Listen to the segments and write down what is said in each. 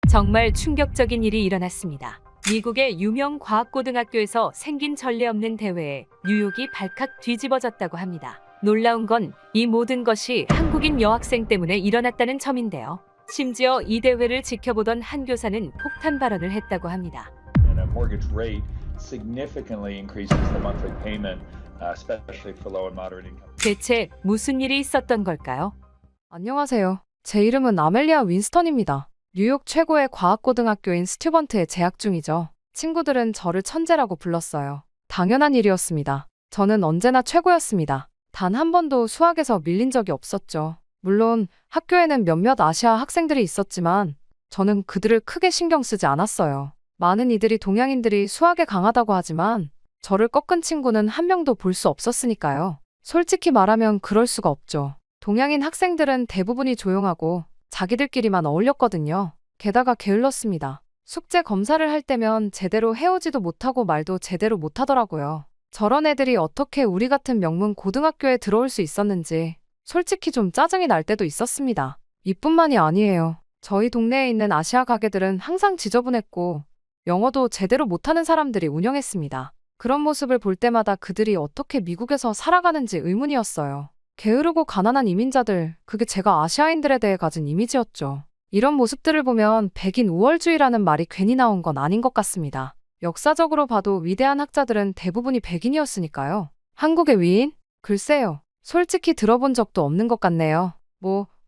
정말 충격적인 일이 일어났습니다. 미국의 유명 과학고등학교에서 생긴 전례 없는 대회에 뉴욕이 발칵 뒤집어졌다고 합니다. 놀라운 건 이 모든 것이 한국인 여학생 때문에 일어났다는 점인데요. 심지어 이 대회를 지켜보던 한 교사는 폭탄 발언을 했다고 합니다. And a mortgage rate significantly increases the monthly payment, especially for low and moderate income. 대체 무슨 일이 있었던 걸까요? 안녕하세요. 제 이름은 아멜리아 윈스턴입니다. 뉴욕 최고의 과학고등학교인 스튜번트에 재학 중이죠. 친구들은 저를 천재라고 불렀어요. 당연한 일이었습니다. 저는 언제나 최고였습니다. 단 한 번도 수학에서 밀린 적이 없었죠. 물론 학교에는 몇몇 아시아 학생들이 있었지만 저는 그들을 크게 신경 쓰지 않았어요. 많은 이들이 동양인들이 수학에 강하다고 하지만 저를 꺾은 친구는 한 명도 볼 수 없었으니까요. 솔직히 말하면 그럴 수가 없죠. 동양인 학생들은 대부분이 조용하고 자기들끼리만 어울렸거든요. 게다가 게을렀습니다. 숙제 검사를 할 때면 제대로 해오지도 못하고 말도 제대로 못하더라고요. 저런 애들이 어떻게 우리 같은 명문 고등학교에 들어올 수 있었는지 솔직히 좀 짜증이 날 때도 있었습니다. 이뿐만이 아니에요. 저희 동네에 있는 아시아 가게들은 항상 지저분했고 영어도 제대로 못하는 사람들이 운영했습니다. 그런 모습을 볼 때마다 그들이 어떻게 미국에서 살아가는지 의문이었어요. 게으르고 가난한 이민자들, 그게 제가 아시아인들에 대해 가진 이미지였죠. 이런 모습들을 보면 백인 우월주의라는 말이 괜히 나온 건 아닌 것 같습니다. 역사적으로 봐도 위대한 학자들은 대부분이 백인이었으니까요. 한국의 위인? 글쎄요. 솔직히 들어본 적도 없는 것 같네요.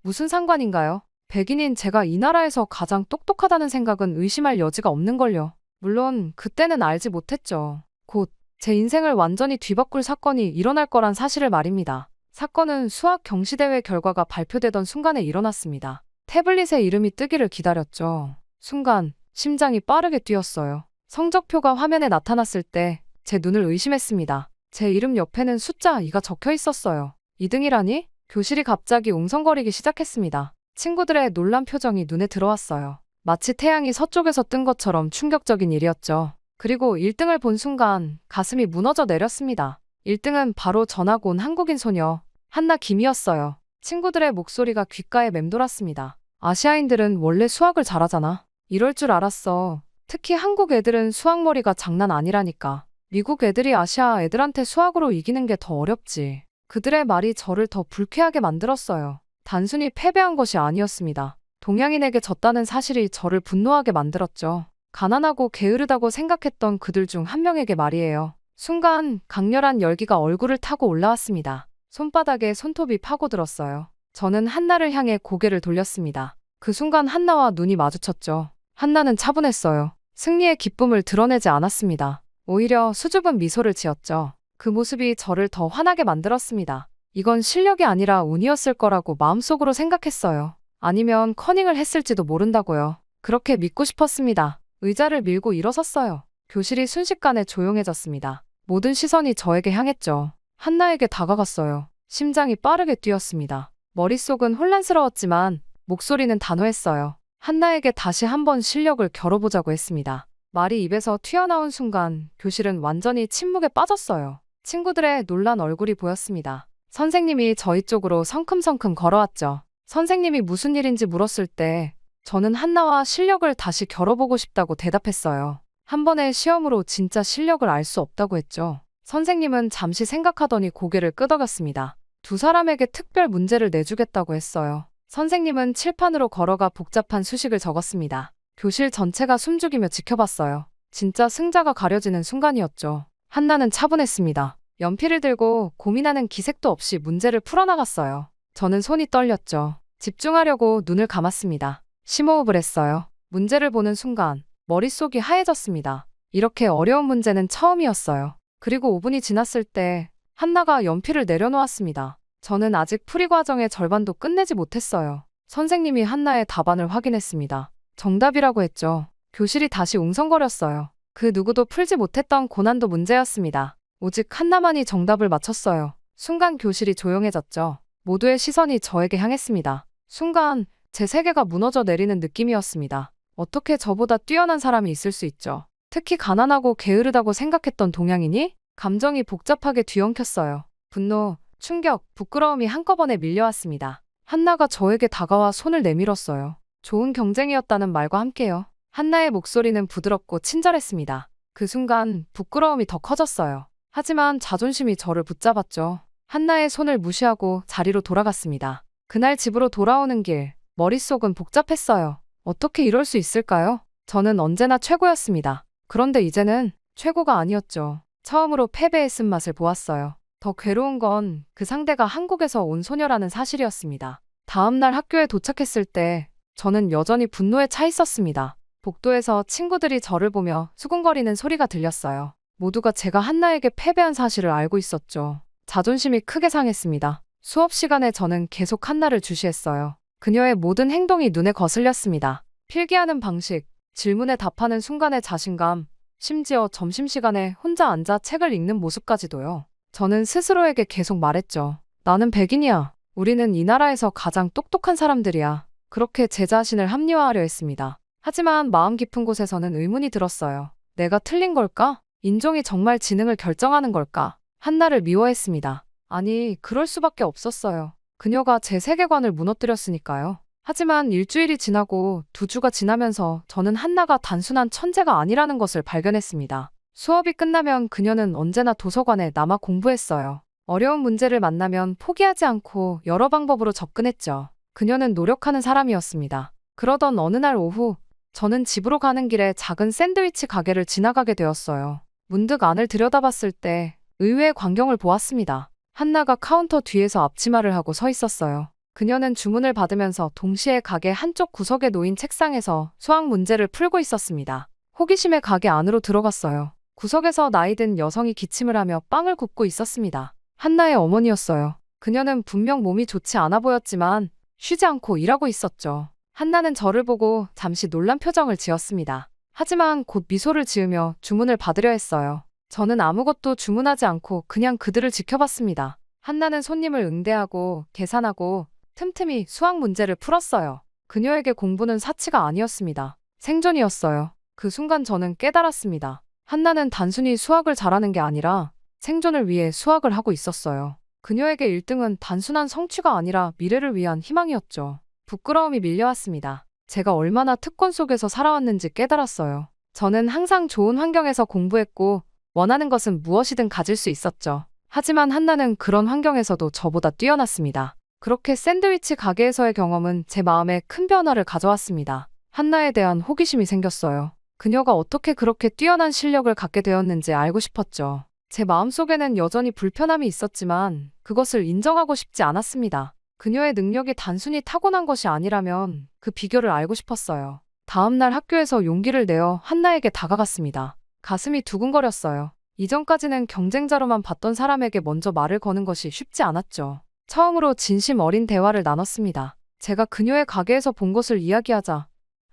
무슨 상관인가요? 백인인 제가 이 나라에서 가장 똑똑하다는 생각은 의심할 여지가 없는걸요. 물론 그때는 알지 못했죠. 곧 제 인생을 완전히 뒤바꿀 사건이 일어날 거란 사실을 말입니다. 사건은 수학 경시대회 결과가 발표되던 순간에 일어났습니다. 태블릿에 이름이 뜨기를 기다렸죠. 순간 심장이 빠르게 뛰었어요. 성적표가 화면에 나타났을 때 제 눈을 의심했습니다. 제 이름 옆에는 숫자 2가 적혀 있었어요. 2등이라니? 교실이 갑자기 웅성거리기 시작했습니다. 친구들의 놀란 표정이 눈에 들어왔어요. 마치 태양이 서쪽에서 뜬 것처럼 충격적인 일이었죠. 그리고 1등을 본 순간 가슴이 무너져 내렸습니다. 1등은 바로 전학 온 한국인 소녀 한나 김이었어요. 친구들의 목소리가 귓가에 맴돌았습니다. 아시아인들은 원래 수학을 잘하잖아. 이럴 줄 알았어. 특히 한국 애들은 수학머리가 장난 아니라니까. 미국 애들이 아시아 애들한테 수학으로 이기는 게 더 어렵지. 그들의 말이 저를 더 불쾌하게 만들었어요. 단순히 패배한 것이 아니었습니다. 동양인에게 졌다는 사실이 저를 분노하게 만들었죠. 가난하고 게으르다고 생각했던 그들 중 한 명에게 말이에요. 순간 강렬한 열기가 얼굴을 타고 올라왔습니다. 손바닥에 손톱이 파고들었어요. 저는 한나를 향해 고개를 돌렸습니다. 그 순간 한나와 눈이 마주쳤죠. 한나는 차분했어요. 승리의 기쁨을 드러내지 않았습니다. 오히려 수줍은 미소를 지었죠. 그 모습이 저를 더 화나게 만들었습니다. 이건 실력이 아니라 운이었을 거라고 마음속으로 생각했어요. 아니면 커닝을 했을지도 모른다고요. 그렇게 믿고 싶었습니다. 의자를 밀고 일어섰어요. 교실이 순식간에 조용해졌습니다. 모든 시선이 저에게 향했죠. 한나에게 다가갔어요. 심장이 빠르게 뛰었습니다. 머릿속은 혼란스러웠지만 목소리는 단호했어요. 한나에게 다시 한번 실력을 겨뤄보자고 했습니다. 말이 입에서 튀어나온 순간 교실은 완전히 침묵에 빠졌어요. 친구들의 놀란 얼굴이 보였습니다. 선생님이 저희 쪽으로 성큼성큼 걸어왔죠. 선생님이 무슨 일인지 물었을 때 저는 한나와 실력을 다시 겨뤄보고 싶다고 대답했어요. 한 번의 시험으로 진짜 실력을 알 수 없다고 했죠. 선생님은 잠시 생각하더니 고개를 끄덕였습니다. 두 사람에게 특별 문제를 내주겠다고 했어요. 선생님은 칠판으로 걸어가 복잡한 수식을 적었습니다. 교실 전체가 숨죽이며 지켜봤어요. 진짜 승자가 가려지는 순간이었죠. 한나는 차분했습니다. 연필을 들고 고민하는 기색도 없이 문제를 풀어나갔어요. 저는 손이 떨렸죠. 집중하려고 눈을 감았습니다. 심호흡을 했어요. 문제를 보는 순간 머릿속이 하얘졌습니다. 이렇게 어려운 문제는 처음이었어요. 그리고 5분이 지났을 때 한나가 연필을 내려놓았습니다. 저는 아직 풀이 과정의 절반도 끝내지 못했어요. 선생님이 한나의 답안을 확인했습니다. 정답이라고 했죠. 교실이 다시 웅성거렸어요. 그 누구도 풀지 못했던 고난도 문제였습니다. 오직 한나만이 정답을 맞췄어요. 순간 교실이 조용해졌죠. 모두의 시선이 저에게 향했습니다. 순간 제 세계가 무너져 내리는 느낌이었습니다. 어떻게 저보다 뛰어난 사람이 있을 수 있죠? 특히 가난하고 게으르다고 생각했던 동양인이? 감정이 복잡하게 뒤엉켰어요. 분노, 충격, 부끄러움이 한꺼번에 밀려왔습니다. 한나가 저에게 다가와 손을 내밀었어요. 좋은 경쟁이었다는 말과 함께요. 한나의 목소리는 부드럽고 친절했습니다. 그 순간 부끄러움이 더 커졌어요. 하지만 자존심이 저를 붙잡았죠. 한나의 손을 무시하고 자리로 돌아갔습니다. 그날 집으로 돌아오는 길, 머릿속은 복잡했어요. 어떻게 이럴 수 있을까요? 저는 언제나 최고였습니다. 그런데 이제는 최고가 아니었죠. 처음으로 패배의 쓴맛을 보았어요. 더 괴로운 건 그 상대가 한국에서 온 소녀라는 사실이었습니다. 다음 날 학교에 도착했을 때 저는 여전히 분노에 차 있었습니다. 복도에서 친구들이 저를 보며 수군거리는 소리가 들렸어요. 모두가 제가 한나에게 패배한 사실을 알고 있었죠. 자존심이 크게 상했습니다. 수업 시간에 저는 계속 한나를 주시했어요. 그녀의 모든 행동이 눈에 거슬렸습니다. 필기하는 방식, 질문에 답하는 순간의 자신감, 심지어 점심시간에 혼자 앉아 책을 읽는 모습까지도요. 저는 스스로에게 계속 말했죠. 나는 백인이야. 우리는 이 나라에서 가장 똑똑한 사람들이야. 그렇게 제 자신을 합리화하려 했습니다. 하지만 마음 깊은 곳에서는 의문이 들었어요. 내가 틀린 걸까? 인종이 정말 지능을 결정하는 걸까? 한나를 미워했습니다. 아니, 그럴 수밖에 없었어요. 그녀가 제 세계관을 무너뜨렸으니까요. 하지만 일주일이 지나고 2주가 지나면서 저는 한나가 단순한 천재가 아니라는 것을 발견했습니다. 수업이 끝나면 그녀는 언제나 도서관에 남아 공부했어요. 어려운 문제를 만나면 포기하지 않고 여러 방법으로 접근했죠. 그녀는 노력하는 사람이었습니다. 그러던 어느 날 오후, 저는 집으로 가는 길에 작은 샌드위치 가게를 지나가게 되었어요. 문득 안을 들여다봤을 때 의외의 광경을 보았습니다. 한나가 카운터 뒤에서 앞치마를 하고 서 있었어요. 그녀는 주문을 받으면서 동시에 가게 한쪽 구석에 놓인 책상에서 수학 문제를 풀고 있었습니다. 호기심에 가게 안으로 들어갔어요. 구석에서 나이든 여성이 기침을 하며 빵을 굽고 있었습니다. 한나의 어머니였어요. 그녀는 분명 몸이 좋지 않아 보였지만 쉬지 않고 일하고 있었죠. 한나는 저를 보고 잠시 놀란 표정을 지었습니다. 하지만 곧 미소를 지으며 주문을 받으려 했어요. 저는 아무것도 주문하지 않고 그냥 그들을 지켜봤습니다. 한나는 손님을 응대하고 계산하고 틈틈이 수학 문제를 풀었어요. 그녀에게 공부는 사치가 아니었습니다. 생존이었어요. 그 순간 저는 깨달았습니다. 한나는 단순히 수학을 잘하는 게 아니라 생존을 위해 수학을 하고 있었어요. 그녀에게 1등은 단순한 성취가 아니라 미래를 위한 희망이었죠. 부끄러움이 밀려왔습니다. 제가 얼마나 특권 속에서 살아왔는지 깨달았어요. 저는 항상 좋은 환경에서 공부했고 원하는 것은 무엇이든 가질 수 있었죠. 하지만 한나는 그런 환경에서도 저보다 뛰어났습니다. 그렇게 샌드위치 가게에서의 경험은 제 마음에 큰 변화를 가져왔습니다. 한나에 대한 호기심이 생겼어요. 그녀가 어떻게 그렇게 뛰어난 실력을 갖게 되었는지 알고 싶었죠. 제 마음속에는 여전히 불편함이 있었지만 그것을 인정하고 싶지 않았습니다. 그녀의 능력이 단순히 타고난 것이 아니라면 그 비결을 알고 싶었어요. 다음 날 학교에서 용기를 내어 한나에게 다가갔습니다. 가슴이 두근거렸어요. 이전까지는 경쟁자로만 봤던 사람에게 먼저 말을 거는 것이 쉽지 않았죠. 처음으로 진심 어린 대화를 나눴습니다. 제가 그녀의 가게에서 본 것을 이야기하자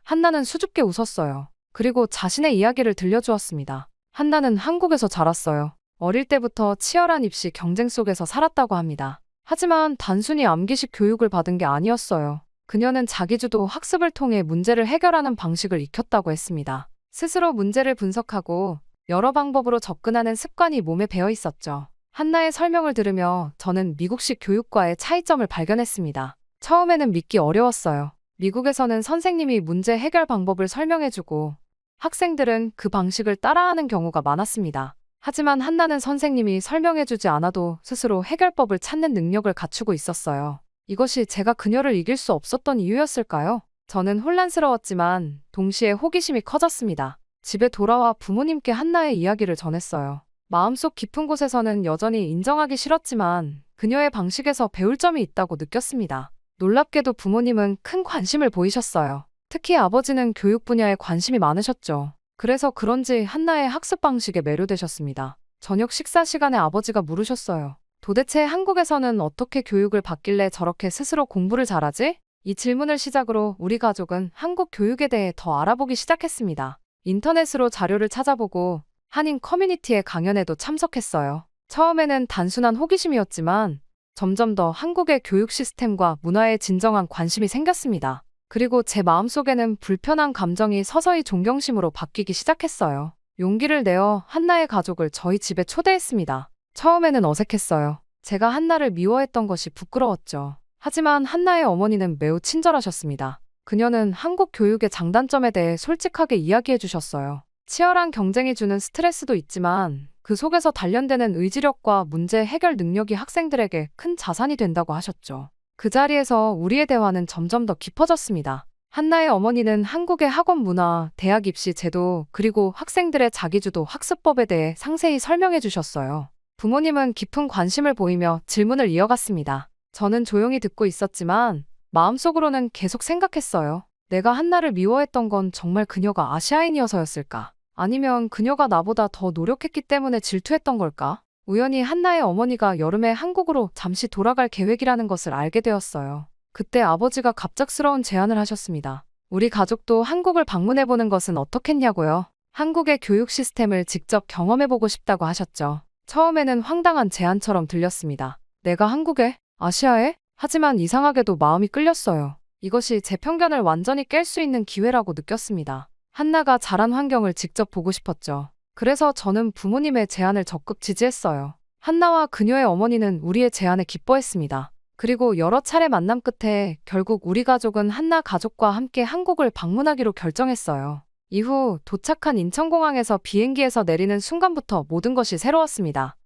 한나는 수줍게 웃었어요. 그리고 자신의 이야기를 들려주었습니다. 한나는 한국에서 자랐어요. 어릴 때부터 치열한 입시 경쟁 속에서 살았다고 합니다. 하지만 단순히 암기식 교육을 받은 게 아니었어요. 그녀는 자기주도 학습을 통해 문제를 해결하는 방식을 익혔다고 했습니다. 스스로 문제를 분석하고 여러 방법으로 접근하는 습관이 몸에 배어 있었죠. 한나의 설명을 들으며 저는 미국식 교육과의 차이점을 발견했습니다. 처음에는 믿기 어려웠어요. 미국에서는 선생님이 문제 해결 방법을 설명해주고 학생들은 그 방식을 따라하는 경우가 많았습니다. 하지만 한나는 선생님이 설명해주지 않아도 스스로 해결법을 찾는 능력을 갖추고 있었어요. 이것이 제가 그녀를 이길 수 없었던 이유였을까요? 저는 혼란스러웠지만 동시에 호기심이 커졌습니다. 집에 돌아와 부모님께 한나의 이야기를 전했어요. 마음속 깊은 곳에서는 여전히 인정하기 싫었지만 그녀의 방식에서 배울 점이 있다고 느꼈습니다. 놀랍게도 부모님은 큰 관심을 보이셨어요. 특히 아버지는 교육 분야에 관심이 많으셨죠. 그래서 그런지 한나의 학습 방식에 매료되셨습니다. 저녁 식사 시간에 아버지가 물으셨어요. 도대체 한국에서는 어떻게 교육을 받길래 저렇게 스스로 공부를 잘하지? 이 질문을 시작으로 우리 가족은 한국 교육에 대해 더 알아보기 시작했습니다. 인터넷으로 자료를 찾아보고 한인 커뮤니티의 강연에도 참석했어요. 처음에는 단순한 호기심이었지만 점점 더 한국의 교육 시스템과 문화에 진정한 관심이 생겼습니다. 그리고 제 마음속에는 불편한 감정이 서서히 존경심으로 바뀌기 시작했어요. 용기를 내어 한나의 가족을 저희 집에 초대했습니다. 처음에는 어색했어요. 제가 한나를 미워했던 것이 부끄러웠죠. 하지만 한나의 어머니는 매우 친절하셨습니다. 그녀는 한국 교육의 장단점에 대해 솔직하게 이야기해 주셨어요. 치열한 경쟁이 주는 스트레스도 있지만 그 속에서 단련되는 의지력과 문제 해결 능력이 학생들에게 큰 자산이 된다고 하셨죠. 그 자리에서 우리의 대화는 점점 더 깊어졌습니다. 한나의 어머니는 한국의 학원 문화, 대학 입시 제도, 그리고 학생들의 자기주도 학습법에 대해 상세히 설명해 주셨어요. 부모님은 깊은 관심을 보이며 질문을 이어갔습니다. 저는 조용히 듣고 있었지만 마음속으로는 계속 생각했어요. 내가 한나를 미워했던 건 정말 그녀가 아시아인이어서였을까? 아니면 그녀가 나보다 더 노력했기 때문에 질투했던 걸까? 우연히 한나의 어머니가 여름에 한국으로 잠시 돌아갈 계획이라는 것을 알게 되었어요. 그때 아버지가 갑작스러운 제안을 하셨습니다. 우리 가족도 한국을 방문해보는 것은 어떻겠냐고요? 한국의 교육 시스템을 직접 경험해보고 싶다고 하셨죠. 처음에는 황당한 제안처럼 들렸습니다. 내가 한국에? 아시아에? 하지만 이상하게도 마음이 끌렸어요. 이것이 제 편견을 완전히 깰 수 있는 기회라고 느꼈습니다. 한나가 자란 환경을 직접 보고 싶었죠. 그래서 저는 부모님의 제안을 적극 지지했어요. 한나와 그녀의 어머니는 우리의 제안에 기뻐했습니다. 그리고 여러 차례 만남 끝에 결국 우리 가족은 한나 가족과 함께 한국을 방문하기로 결정했어요. 이후 도착한 인천공항에서 비행기에서 내리는 순간부터 모든 것이 새로웠습니다.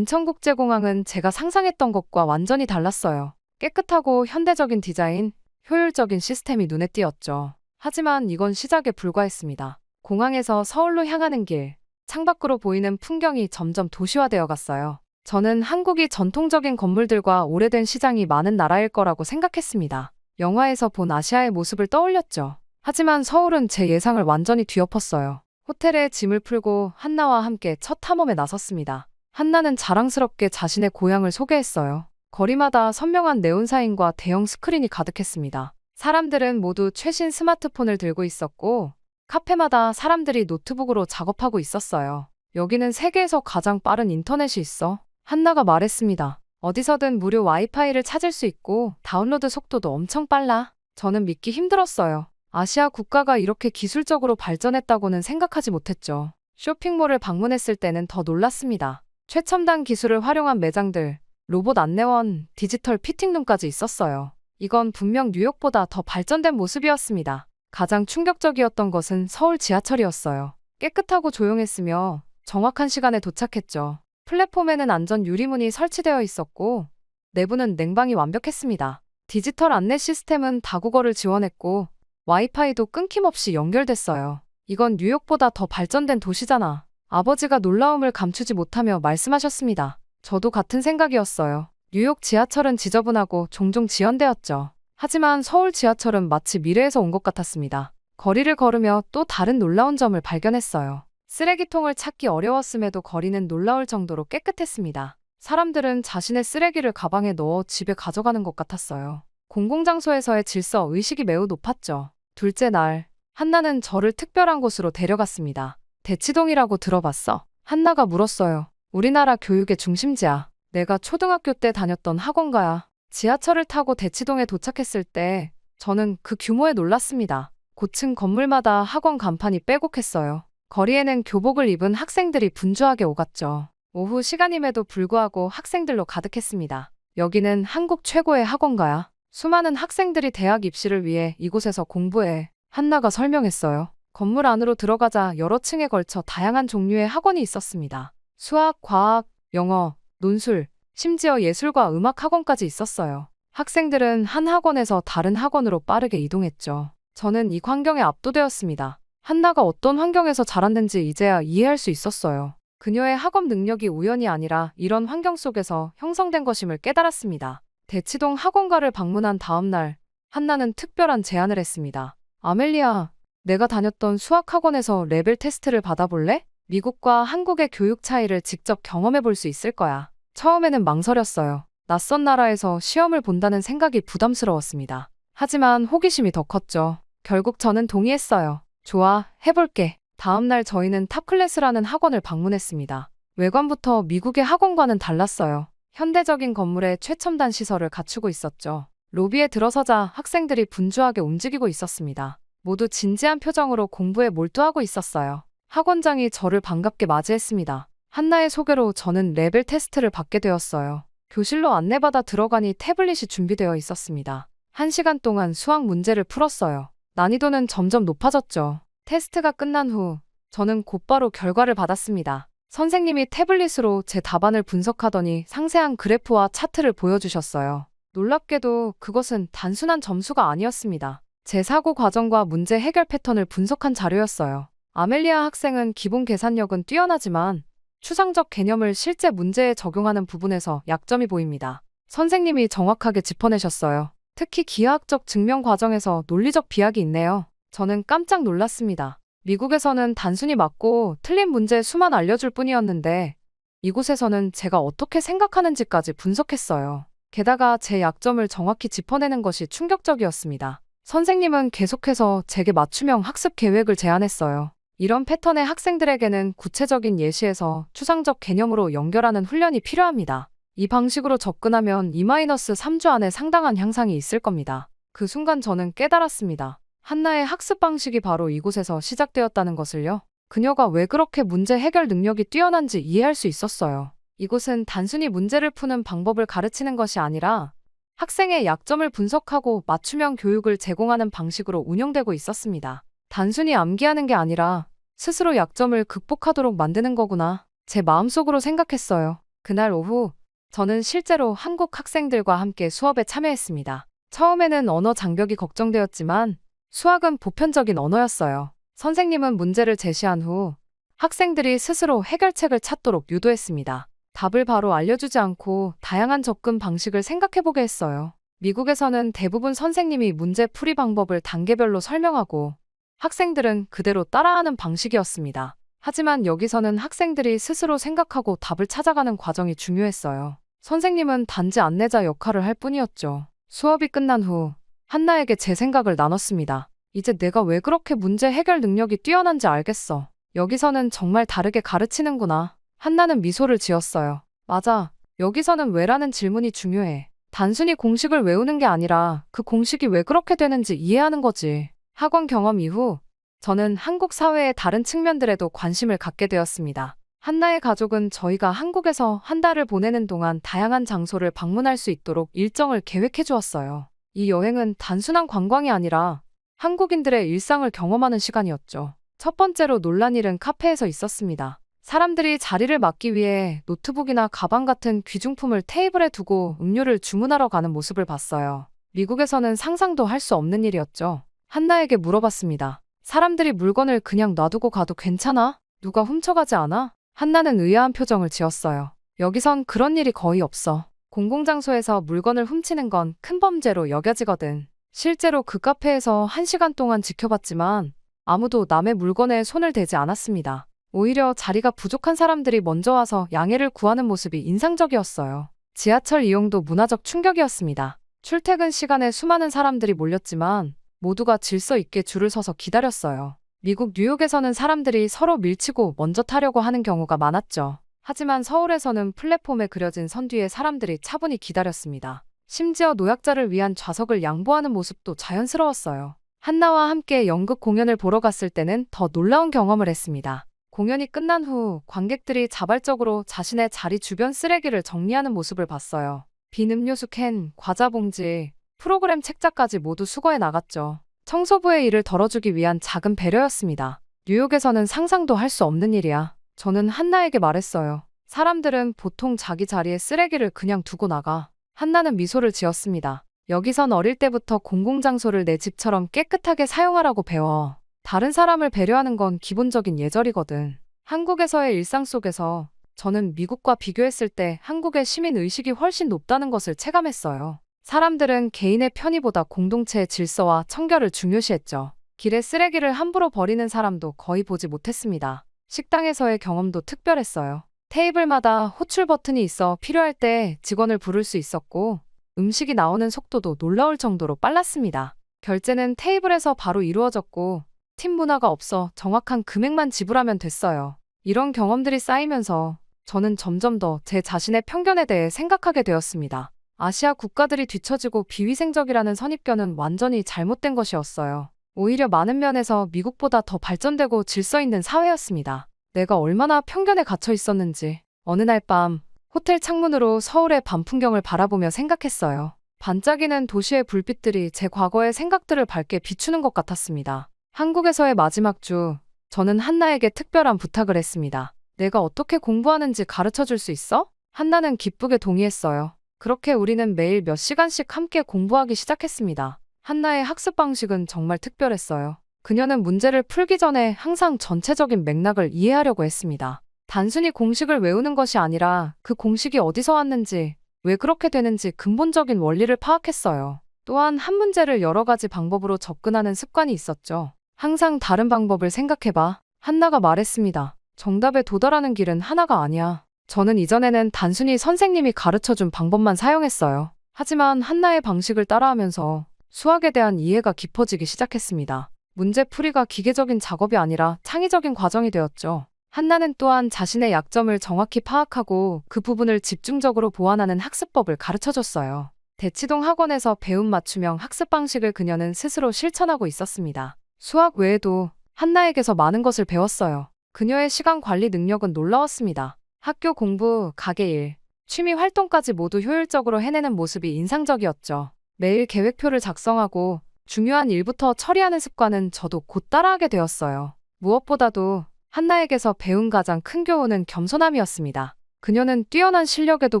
인천국제공항은 제가 상상했던 것과 완전히 달랐어요. 깨끗하고 현대적인 디자인, 효율적인 시스템이 눈에 띄었죠. 하지만 이건 시작에 불과했습니다. 공항에서 서울로 향하는 길, 창밖으로 보이는 풍경이 점점 도시화되어 갔어요. 저는 한국이 전통적인 건물들과 오래된 시장이 많은 나라일 거라고 생각했습니다. 영화에서 본 아시아의 모습을 떠올렸죠. 하지만 서울은 제 예상을 완전히 뒤엎었어요. 호텔에 짐을 풀고 한나와 함께 첫 탐험에 나섰습니다. 한나는 자랑스럽게 자신의 고향을 소개했어요. 거리마다 선명한 네온사인과 대형 스크린이 가득했습니다. 사람들은 모두 최신 스마트폰을 들고 있었고 카페마다 사람들이 노트북으로 작업하고 있었어요. 여기는 세계에서 가장 빠른 인터넷이 있어. 한나가 말했습니다. 어디서든 무료 와이파이를 찾을 수 있고 다운로드 속도도 엄청 빨라. 저는 믿기 힘들었어요. 아시아 국가가 이렇게 기술적으로 발전했다고는 생각하지 못했죠. 쇼핑몰을 방문했을 때는 더 놀랐습니다. 최첨단 기술을 활용한 매장들, 로봇 안내원, 디지털 피팅룸까지 있었어요. 이건 분명 뉴욕보다 더 발전된 모습이었습니다. 가장 충격적이었던 것은 서울 지하철이었어요. 깨끗하고 조용했으며 정확한 시간에 도착했죠. 플랫폼에는 안전 유리문이 설치되어 있었고 내부는 냉방이 완벽했습니다. 디지털 안내 시스템은 다국어를 지원했고 와이파이도 끊김없이 연결됐어요. 이건 뉴욕보다 더 발전된 도시잖아. 아버지가 놀라움을 감추지 못하며 말씀하셨습니다. 저도 같은 생각이었어요. 뉴욕 지하철은 지저분하고 종종 지연되었죠. 하지만 서울 지하철은 마치 미래에서 온 것 같았습니다. 거리를 걸으며 또 다른 놀라운 점을 발견했어요. 쓰레기통을 찾기 어려웠음에도 거리는 놀라울 정도로 깨끗했습니다. 사람들은 자신의 쓰레기를 가방에 넣어 집에 가져가는 것 같았어요. 공공장소에서의 질서 의식이 매우 높았죠. 둘째 날, 한나는 저를 특별한 곳으로 데려갔습니다. 대치동이라고 들어봤어? 한나가 물었어요. 우리나라 교육의 중심지야. 내가 초등학교 때 다녔던 학원가야. 지하철을 타고 대치동에 도착했을 때 저는 그 규모에 놀랐습니다. 고층 건물마다 학원 간판이 빼곡했어요. 거리에는 교복을 입은 학생들이 분주하게 오갔죠. 오후 시간임에도 불구하고 학생들로 가득했습니다. 여기는 한국 최고의 학원가야. 수많은 학생들이 대학 입시를 위해 이곳에서 공부해. 한나가 설명했어요. 건물 안으로 들어가자 여러 층에 걸쳐 다양한 종류의 학원이 있었습니다. 수학, 과학, 영어, 논술, 심지어 예술과 음악 학원까지 있었어요. 학생들은 한 학원에서 다른 학원으로 빠르게 이동했죠. 저는 이 광경에 압도되었습니다. 한나가 어떤 환경에서 자랐는지 이제야 이해할 수 있었어요. 그녀의 학업 능력이 우연이 아니라 이런 환경 속에서 형성된 것임을 깨달았습니다. 대치동 학원가를 방문한 다음 날, 한나는 특별한 제안을 했습니다. 아멜리아, 내가 다녔던 수학학원에서 레벨 테스트를 받아볼래? 미국과 한국의 교육 차이를 직접 경험해 볼 수 있을 거야. 처음에는 망설였어요. 낯선 나라에서 시험을 본다는 생각이 부담스러웠습니다. 하지만 호기심이 더 컸죠. 결국 저는 동의했어요. 좋아, 해볼게. 다음 날 저희는 탑클래스라는 학원을 방문했습니다. 외관부터 미국의 학원과는 달랐어요. 현대적인 건물에 최첨단 시설을 갖추고 있었죠. 로비에 들어서자 학생들이 분주하게 움직이고 있었습니다. 모두 진지한 표정으로 공부에 몰두하고 있었어요. 학원장이 저를 반갑게 맞이했습니다. 한나의 소개로 저는 레벨 테스트를 받게 되었어요. 교실로 안내받아 들어가니 태블릿이 준비되어 있었습니다. 1시간 동안 수학 문제를 풀었어요. 난이도는 점점 높아졌죠. 테스트가 끝난 후 저는 곧바로 결과를 받았습니다. 선생님이 태블릿으로 제 답안을 분석하더니 상세한 그래프와 차트를 보여주셨어요. 놀랍게도 그것은 단순한 점수가 아니었습니다. 제 사고 과정과 문제 해결 패턴을 분석한 자료였어요. 아멜리아 학생은 기본 계산력은 뛰어나지만 추상적 개념을 실제 문제에 적용하는 부분에서 약점이 보입니다. 선생님이 정확하게 짚어내셨어요. 특히 기하학적 증명 과정에서 논리적 비약이 있네요. 저는 깜짝 놀랐습니다. 미국에서는 단순히 맞고 틀린 문제 수만 알려줄 뿐이었는데 이곳에서는 제가 어떻게 생각하는지까지 분석했어요. 게다가 제 약점을 정확히 짚어내는 것이 충격적이었습니다. 선생님은 계속해서 제게 맞춤형 학습 계획을 제안했어요. 이런 패턴의 학생들에게는 구체적인 예시에서 추상적 개념으로 연결하는 훈련이 필요합니다. 이 방식으로 접근하면 2-3주 안에 상당한 향상이 있을 겁니다. 그 순간 저는 깨달았습니다. 한나의 학습 방식이 바로 이곳에서 시작되었다는 것을요. 그녀가 왜 그렇게 문제 해결 능력이 뛰어난지 이해할 수 있었어요. 이곳은 단순히 문제를 푸는 방법을 가르치는 것이 아니라 학생의 약점을 분석하고 맞춤형 교육을 제공하는 방식으로 운영되고 있었습니다. 단순히 암기하는 게 아니라 스스로 약점을 극복하도록 만드는 거구나. 제 마음속으로 생각했어요. 그날 오후 저는 실제로 한국 학생들과 함께 수업에 참여했습니다. 처음에는 언어 장벽이 걱정되었지만 수학은 보편적인 언어였어요. 선생님은 문제를 제시한 후 학생들이 스스로 해결책을 찾도록 유도했습니다. 답을 바로 알려주지 않고 다양한 접근 방식을 생각해보게 했어요. 미국에서는 대부분 선생님이 문제 풀이 방법을 단계별로 설명하고 학생들은 그대로 따라하는 방식이었습니다. 하지만 여기서는 학생들이 스스로 생각하고 답을 찾아가는 과정이 중요했어요. 선생님은 단지 안내자 역할을 할 뿐이었죠. 수업이 끝난 후 한나에게 제 생각을 나눴습니다. 이제 내가 왜 그렇게 문제 해결 능력이 뛰어난지 알겠어. 여기서는 정말 다르게 가르치는구나. 한나는 미소를 지었어요. 맞아. 여기서는 왜라는 질문이 중요해. 단순히 공식을 외우는 게 아니라 그 공식이 왜 그렇게 되는지 이해하는 거지. 학원 경험 이후 저는 한국 사회의 다른 측면들에도 관심을 갖게 되었습니다. 한나의 가족은 저희가 한국에서 한 달을 보내는 동안 다양한 장소를 방문할 수 있도록 일정을 계획해 주었어요. 이 여행은 단순한 관광이 아니라 한국인들의 일상을 경험하는 시간이었죠. 첫 번째로 놀란 일은 카페에서 있었습니다. 사람들이 자리를 맡기 위해 노트북이나 가방 같은 귀중품을 테이블에 두고 음료를 주문하러 가는 모습을 봤어요. 미국에서는 상상도 할 수 없는 일이었죠. 한나에게 물어봤습니다. 사람들이 물건을 그냥 놔두고 가도 괜찮아? 누가 훔쳐가지 않아? 한나는 의아한 표정을 지었어요. 여기선 그런 일이 거의 없어. 공공장소에서 물건을 훔치는 건 큰 범죄로 여겨지거든. 실제로 그 카페에서 1시간 동안 지켜봤지만 아무도 남의 물건에 손을 대지 않았습니다. 오히려 자리가 부족한 사람들이 먼저 와서 양해를 구하는 모습이 인상적이었어요. 지하철 이용도 문화적 충격이었습니다. 출퇴근 시간에 수많은 사람들이 몰렸지만 모두가 질서 있게 줄을 서서 기다렸어요. 미국 뉴욕에서는 사람들이 서로 밀치고 먼저 타려고 하는 경우가 많았죠. 하지만 서울에서는 플랫폼에 그려진 선 뒤에 사람들이 차분히 기다렸습니다. 심지어 노약자를 위한 좌석을 양보하는 모습도 자연스러웠어요. 한나와 함께 연극 공연을 보러 갔을 때는 더 놀라운 경험을 했습니다. 공연이 끝난 후 관객들이 자발적으로 자신의 자리 주변 쓰레기를 정리하는 모습을 봤어요. 빈 음료수 캔, 과자 봉지, 프로그램 책자까지 모두 수거해 나갔죠. 청소부의 일을 덜어주기 위한 작은 배려였습니다. 뉴욕에서는 상상도 할 수 없는 일이야. 저는 한나에게 말했어요. 사람들은 보통 자기 자리에 쓰레기를 그냥 두고 나가. 한나는 미소를 지었습니다. 여기선 어릴 때부터 공공장소를 내 집처럼 깨끗하게 사용하라고 배워. 다른 사람을 배려하는 건 기본적인 예절이거든. 한국에서의 일상 속에서 저는 미국과 비교했을 때 한국의 시민 의식이 훨씬 높다는 것을 체감했어요. 사람들은 개인의 편의보다 공동체의 질서와 청결을 중요시했죠. 길에 쓰레기를 함부로 버리는 사람도 거의 보지 못했습니다. 식당에서의 경험도 특별했어요. 테이블마다 호출 버튼이 있어 필요할 때 직원을 부를 수 있었고 음식이 나오는 속도도 놀라울 정도로 빨랐습니다. 결제는 테이블에서 바로 이루어졌고 팀 문화가 없어 정확한 금액만 지불하면 됐어요. 이런 경험들이 쌓이면서 저는 점점 더 제 자신의 편견에 대해 생각하게 되었습니다. 아시아 국가들이 뒤처지고 비위생적이라는 선입견은 완전히 잘못된 것이었어요. 오히려 많은 면에서 미국보다 더 발전되고 질서 있는 사회였습니다. 내가 얼마나 편견에 갇혀 있었는지 어느 날 밤 호텔 창문으로 서울의 밤 풍경을 바라보며 생각했어요. 반짝이는 도시의 불빛들이 제 과거의 생각들을 밝게 비추는 것 같았습니다. 한국에서의 마지막 주, 저는 한나에게 특별한 부탁을 했습니다. 내가 어떻게 공부하는지 가르쳐 줄 수 있어? 한나는 기쁘게 동의했어요. 그렇게 우리는 매일 몇 시간씩 함께 공부하기 시작했습니다. 한나의 학습 방식은 정말 특별했어요. 그녀는 문제를 풀기 전에 항상 전체적인 맥락을 이해하려고 했습니다. 단순히 공식을 외우는 것이 아니라 그 공식이 어디서 왔는지, 왜 그렇게 되는지 근본적인 원리를 파악했어요. 또한 한 문제를 여러 가지 방법으로 접근하는 습관이 있었죠. 항상 다른 방법을 생각해봐. 한나가 말했습니다. 정답에 도달하는 길은 하나가 아니야. 저는 이전에는 단순히 선생님이 가르쳐준 방법만 사용했어요. 하지만 한나의 방식을 따라하면서 수학에 대한 이해가 깊어지기 시작했습니다. 문제풀이가 기계적인 작업이 아니라 창의적인 과정이 되었죠. 한나는 또한 자신의 약점을 정확히 파악하고 그 부분을 집중적으로 보완하는 학습법을 가르쳐줬어요. 대치동 학원에서 배운 맞춤형 학습 방식을 그녀는 스스로 실천하고 있었습니다. 수학 외에도 한나에게서 많은 것을 배웠어요. 그녀의 시간 관리 능력은 놀라웠습니다. 학교 공부, 가게 일, 취미 활동까지 모두 효율적으로 해내는 모습이 인상적이었죠. 매일 계획표를 작성하고 중요한 일부터 처리하는 습관은 저도 곧 따라하게 되었어요. 무엇보다도 한나에게서 배운 가장 큰 교훈은 겸손함이었습니다. 그녀는 뛰어난 실력에도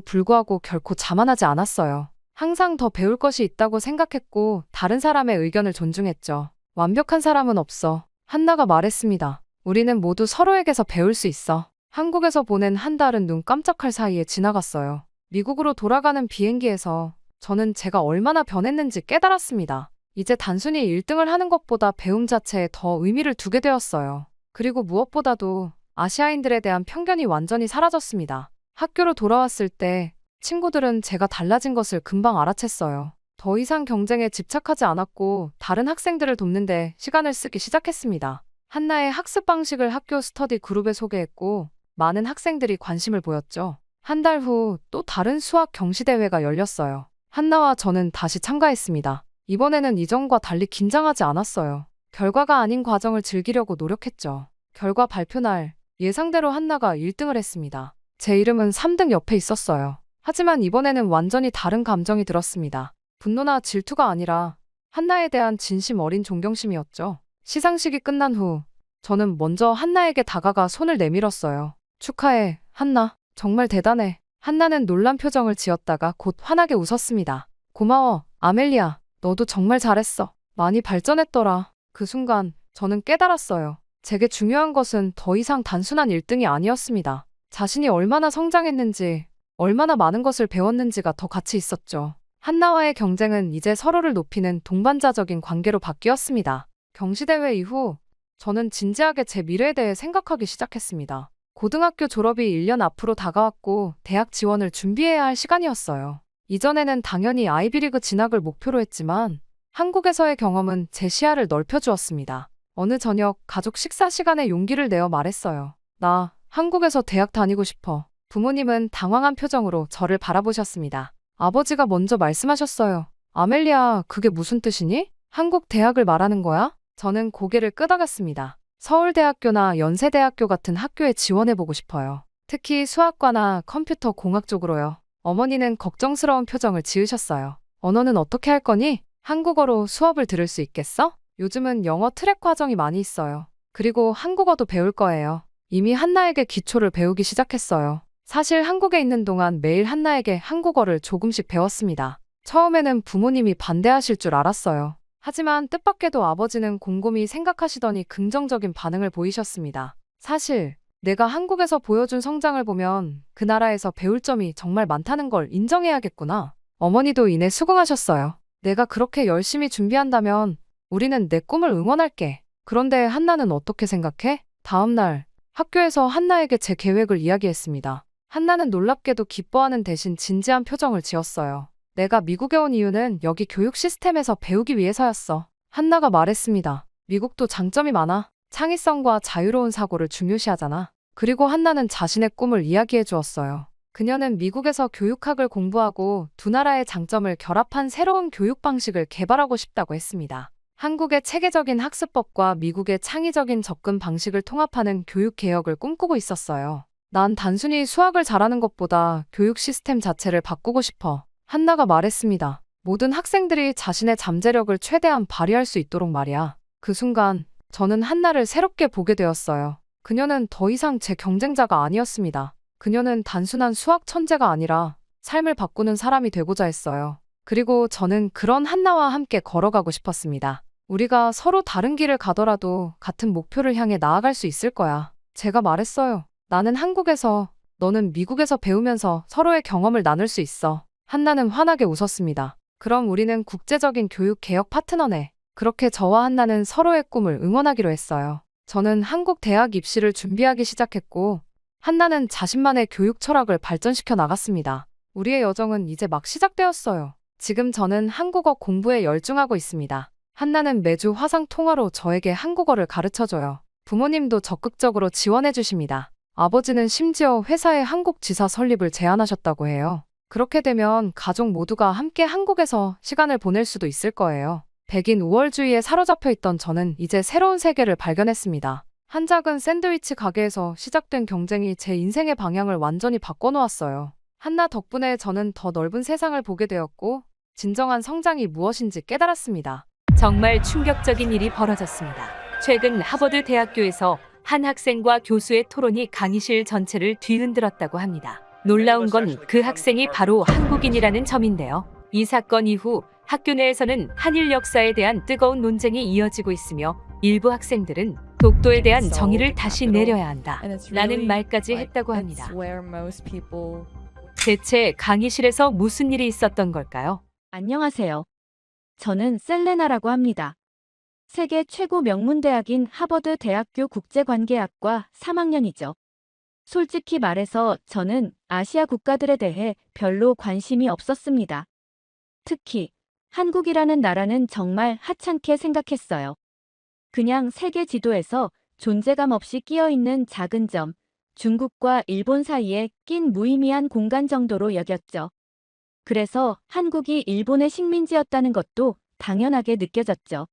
불구하고 결코 자만하지 않았어요. 항상 더 배울 것이 있다고 생각했고 다른 사람의 의견을 존중했죠. 완벽한 사람은 없어. 한나가 말했습니다. 우리는 모두 서로에게서 배울 수 있어. 한국에서 보낸 한 달은 눈 깜짝할 사이에 지나갔어요. 미국으로 돌아가는 비행기에서 저는 제가 얼마나 변했는지 깨달았습니다. 이제 단순히 1등을 하는 것보다 배움 자체에 더 의미를 두게 되었어요. 그리고 무엇보다도 아시아인들에 대한 편견이 완전히 사라졌습니다. 학교로 돌아왔을 때 친구들은 제가 달라진 것을 금방 알아챘어요. 더 이상 경쟁에 집착하지 않았고 다른 학생들을 돕는데 시간을 쓰기 시작했습니다. 한나의 학습 방식을 학교 스터디 그룹에 소개했고 많은 학생들이 관심을 보였죠. 한 달 후 또 다른 수학 경시대회가 열렸어요. 한나와 저는 다시 참가했습니다. 이번에는 이전과 달리 긴장하지 않았어요. 결과가 아닌 과정을 즐기려고 노력했죠. 결과 발표 날 예상대로 한나가 1등을 했습니다. 제 이름은 3등 옆에 있었어요. 하지만 이번에는 완전히 다른 감정이 들었습니다. 분노나 질투가 아니라 한나에 대한 진심 어린 존경심이었죠. 시상식이 끝난 후 저는 먼저 한나에게 다가가 손을 내밀었어요. 축하해, 한나. 정말 대단해. 한나는 놀란 표정을 지었다가 곧 환하게 웃었습니다. 고마워, 아멜리아. 너도 정말 잘했어. 많이 발전했더라. 그 순간 저는 깨달았어요. 제게 중요한 것은 더 이상 단순한 1등이 아니었습니다. 자신이 얼마나 성장했는지, 얼마나 많은 것을 배웠는지가 더 가치 있었죠. 한나와의 경쟁은 이제 서로를 높이는 동반자적인 관계로 바뀌었습니다. 경시대회 이후 저는 진지하게 제 미래에 대해 생각하기 시작했습니다. 고등학교 졸업이 1년 앞으로 다가왔고 대학 지원을 준비해야 할 시간이었어요. 이전에는 당연히 아이비리그 진학을 목표로 했지만 한국에서의 경험은 제 시야를 넓혀주었습니다. 어느 저녁 가족 식사 시간에 용기를 내어 말했어요. 나 한국에서 대학 다니고 싶어. 부모님은 당황한 표정으로 저를 바라보셨습니다. 아버지가 먼저 말씀하셨어요. 아멜리아, 그게 무슨 뜻이니? 한국 대학을 말하는 거야? 저는 고개를 끄덕였습니다. 서울대학교나 연세대학교 같은 학교에 지원해보고 싶어요. 특히 수학과나 컴퓨터 공학 쪽으로요. 어머니는 걱정스러운 표정을 지으셨어요. 언어는 어떻게 할 거니? 한국어로 수업을 들을 수 있겠어? 요즘은 영어 트랙 과정이 많이 있어요. 그리고 한국어도 배울 거예요. 이미 한나에게 기초를 배우기 시작했어요. 사실 한국에 있는 동안 매일 한나에게 한국어를 조금씩 배웠습니다. 처음에는 부모님이 반대하실 줄 알았어요. 하지만 뜻밖에도 아버지는 곰곰이 생각하시더니 긍정적인 반응을 보이셨습니다. 사실 내가 한국에서 보여준 성장을 보면 그 나라에서 배울 점이 정말 많다는 걸 인정해야겠구나. 어머니도 이내 수긍하셨어요. 내가 그렇게 열심히 준비한다면 우리는 내 꿈을 응원할게. 그런데 한나는 어떻게 생각해? 다음 날 학교에서 한나에게 제 계획을 이야기했습니다. 한나는 놀랍게도 기뻐하는 대신 진지한 표정을 지었어요. 내가 미국에 온 이유는 여기 교육 시스템에서 배우기 위해서였어. 한나가 말했습니다. 미국도 장점이 많아. 창의성과 자유로운 사고를 중요시하잖아. 그리고 한나는 자신의 꿈을 이야기해 주었어요. 그녀는 미국에서 교육학을 공부하고 두 나라의 장점을 결합한 새로운 교육 방식을 개발하고 싶다고 했습니다. 한국의 체계적인 학습법과 미국의 창의적인 접근 방식을 통합하는 교육 개혁을 꿈꾸고 있었어요. 난 단순히 수학을 잘하는 것보다 교육 시스템 자체를 바꾸고 싶어. 한나가 말했습니다. 모든 학생들이 자신의 잠재력을 최대한 발휘할 수 있도록 말이야. 그 순간 저는 한나를 새롭게 보게 되었어요. 그녀는 더 이상 제 경쟁자가 아니었습니다. 그녀는 단순한 수학 천재가 아니라 삶을 바꾸는 사람이 되고자 했어요. 그리고 저는 그런 한나와 함께 걸어가고 싶었습니다. 우리가 서로 다른 길을 가더라도 같은 목표를 향해 나아갈 수 있을 거야. 제가 말했어요. 나는 한국에서, 너는 미국에서 배우면서 서로의 경험을 나눌 수 있어. 한나는 환하게 웃었습니다. 그럼 우리는 국제적인 교육 개혁 파트너네. 그렇게 저와 한나는 서로의 꿈을 응원하기로 했어요. 저는 한국 대학 입시를 준비하기 시작했고, 한나는 자신만의 교육 철학을 발전시켜 나갔습니다. 우리의 여정은 이제 막 시작되었어요. 지금 저는 한국어 공부에 열중하고 있습니다. 한나는 매주 화상 통화로 저에게 한국어를 가르쳐줘요. 부모님도 적극적으로 지원해 주십니다. 아버지는 심지어 회사에 한국 지사 설립을 제안하셨다고 해요. 그렇게 되면 가족 모두가 함께 한국에서 시간을 보낼 수도 있을 거예요. 백인 우월주의에 사로잡혀 있던 저는 이제 새로운 세계를 발견했습니다. 한 작은 샌드위치 가게에서 시작된 경쟁이 제 인생의 방향을 완전히 바꿔놓았어요. 한나 덕분에 저는 더 넓은 세상을 보게 되었고, 진정한 성장이 무엇인지 깨달았습니다. 정말 충격적인 일이 벌어졌습니다. 최근 하버드 대학교에서 한 학생과 교수의 토론이 강의실 전체를 뒤흔들었다고 합니다. 놀라운 건 그 학생이 바로 한국인이라는 점인데요. 이 사건 이후 학교 내에서는 한일 역사에 대한 뜨거운 논쟁이 이어지고 있으며 일부 학생들은 독도에 대한 정의를 다시 내려야 한다 라는 말까지 했다고 합니다. 대체 강의실에서 무슨 일이 있었던 걸까요? 안녕하세요. 저는 셀레나라고 합니다. 세계 최고 명문대학인 하버드 대학교 국제관계학과 3학년이죠. 솔직히 말해서 저는 아시아 국가들에 대해 별로 관심이 없었습니다. 특히 한국이라는 나라는 정말 하찮게 생각했어요. 그냥 세계 지도에서 존재감 없이 끼어있는 작은 점, 중국과 일본 사이에 낀 무의미한 공간 정도로 여겼죠. 그래서 한국이 일본의 식민지였다는 것도 당연하게 느껴졌죠.